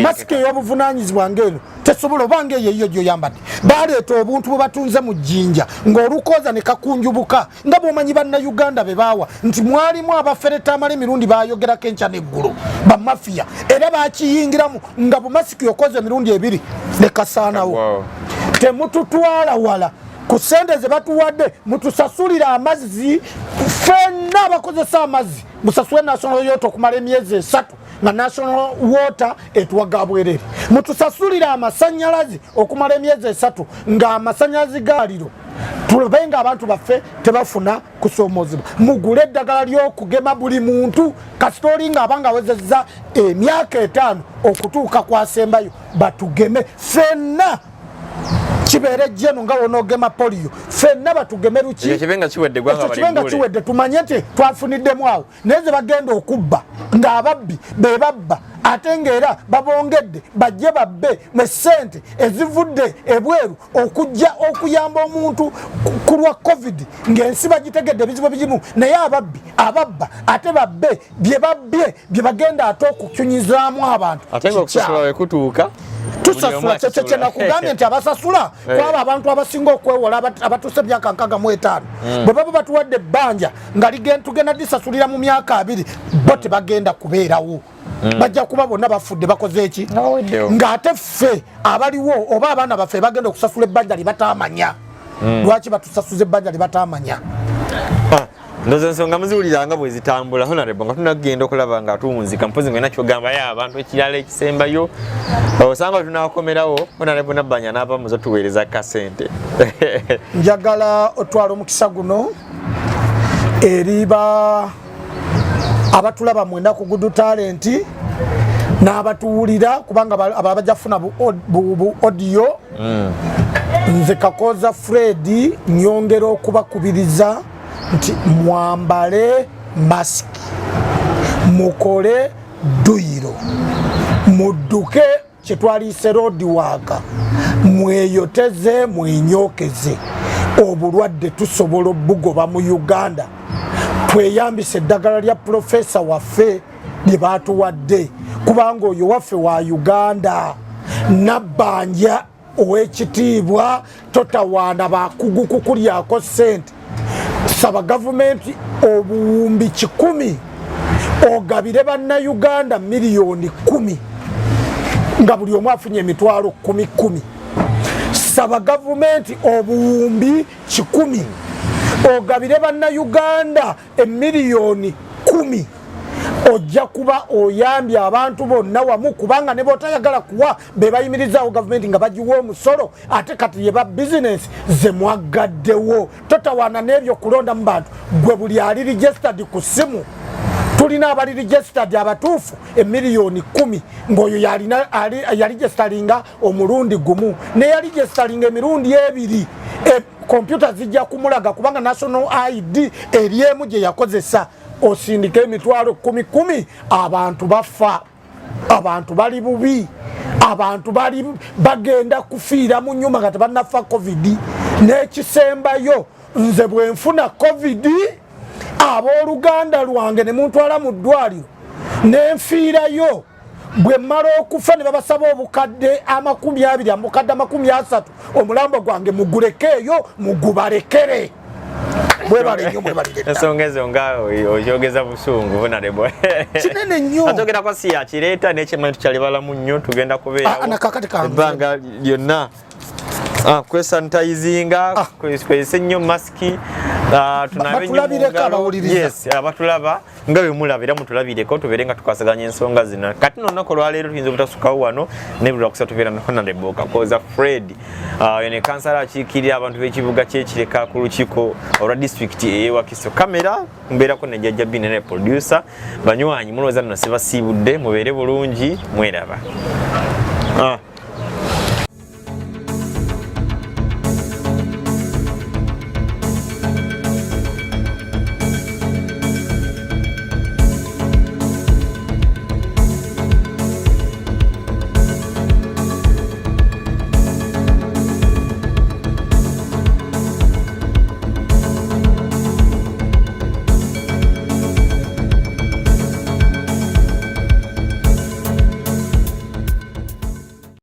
masiki ey'obuvunaanyizibwa ng'eno tesobola obange eyo gyoyambadde baleeta obuntu bwe batunze mu jjinja ng'olukooza ne kakunjubuka nga bw'omanyi bannayuganda be baawa nti mwalimu abafereta amala emirundi bayogerako enkya n'eggulu bamafiya era bakiyingiramu nga bumasiki okoze emirundi ebiri ne kasaanawo temututwala wala ku ssente ze batuwadde mutusasulira amazzi ffenna abakozesa amazzi musasule national yota okumala emyezi 3 nga national water etuwaga bwerere mutusasulira amasannyalaze okumala emyezi 3 nga amasannyalaze galiro tulabe nga abantu baffe tebafuna kusoomozebwa mugule eddagala ly'okugema buli muntu kasitoli nga abanga awezezza emyaka 5 okutuuka kwasembayo batugeme ffenna kibeere jeno nga wonoogema polio ffenna batugeme luki ekyo kibenga kiwedde tumanye nti twafuniddemu awo naye ze bagenda okubba ng'ababbi be babba ate ng'era babongedde bajje babbe mu ssente ezivudde ebweru okujja okuyamba omuntu ku lwa covid ng'ensi bagitegedde ebizibu bigimu naye ababba ate babbe bye babbye bye bagenda ate okukyunyizaamu abantu ate ng'okusasula wekutuuka tusasula kyekye nakugambye nti abasasula kwaba abantu abasinga okwewola abatuuse emyaka 65 bwe baba batuwadde ebbanja nga tugenda lisasulira mu myaka 2 bo tebagenda kubeerawo bajja kuba bonna bafudde bakoze eki ng'ate ffe abaliwo oba abaana baffe bagenda okusasula ebbanja libatamanya lwaki batusasuza ebbanja libatamanya ndoza ensonga muziwuliranga bwe zitambula honorable nga tunagenda okulaba nga tuwunzika mpozi ngena kyogambayo abantu ekirala ekisembayo osanga tunakomerawo honorable Nabbanja n'ava muzo tuweereza kasente njagala otwala omukisa guno eriba abatulaba mwenda ku Good Talent n'abatuwulira kubanga abajja kufuna bu audio nze Kakoza Fred nyongera okubakubiriza nti mwambale masiki mukole duyiro mudduke kyetwaliise road waka mweyoteze mwenyokeze obulwadde tusobola obugoba mu Uganda tweyambise eddagala lya profesa waffe lye baatuwadde kubanga oyo waffe wa Uganda Nabbanja ow'ekitiibwa totawaana bakugu kukulyako ssente saba gavumenti obuwumbi 100 ogabire bannayuganda miliyoni 10 nga buli omu afunye emitwalo 10 saba gavumenti obuwumbi 100 ogabire bannayuganda emiliyoni 10 ojja kuba oyambye abantu bonna wamu kubanga ne botayagala kuwa be bayimirizaawo gavumenti nga bagiwa omusolo ate kati ye ba bizinesi ze mwagaddewo totawaana n'ebyo kulonda mu bantu gwe buli ali registered ku ssimu tulina abali registered abatuufu emiliyoni 10 ng'oyo yaligestaringa omulundi gumu ne yaligestaringa emirundi 2 kompyuta zijja kumulaga kubanga national ID eriemu gye yakozesa osindika emitwalo 10 abantu bafa abantu bali bubi abantu bali bagenda kufiira mu nyuma nga tebannafa covid n'ekisembayo nze bwe nfuna covid abooluganda lwange ne muntwala mu ddwaliro n'enfiirayo bwe mmala okufa ne babasaba obukadde 20 amukadde 30 omulambo gwange mugulekeeyo mugubalekere mwebale nnyo mwebale ensonga ezo nga okyogeza busungu honorable kinene nnyo atogera kwa si yakireeta n'ekimanyi tukyalibalamu nnyo tugenda kubeerawo ebbanga lyonna kwesanitizinga kwese nnyo masiki tunabe abatulaba nga bwe mulaba era mutulabireko tubeere nga tukwasaganya ensonga zino kati n'olunaku olwaleero tuyinza obutasukawo wano nebulwa kusa tubeera honorable Kakoza Fred ne kansala akiikirira abantu b'ekibuga ky'ekireka ku lukiiko olwa disitulikiti ey'Ewakiso kamera mbeerako ne jjajja Bine ne producer banywanyi mulowooza nno sibasiibudde mubeere bulungi mweraba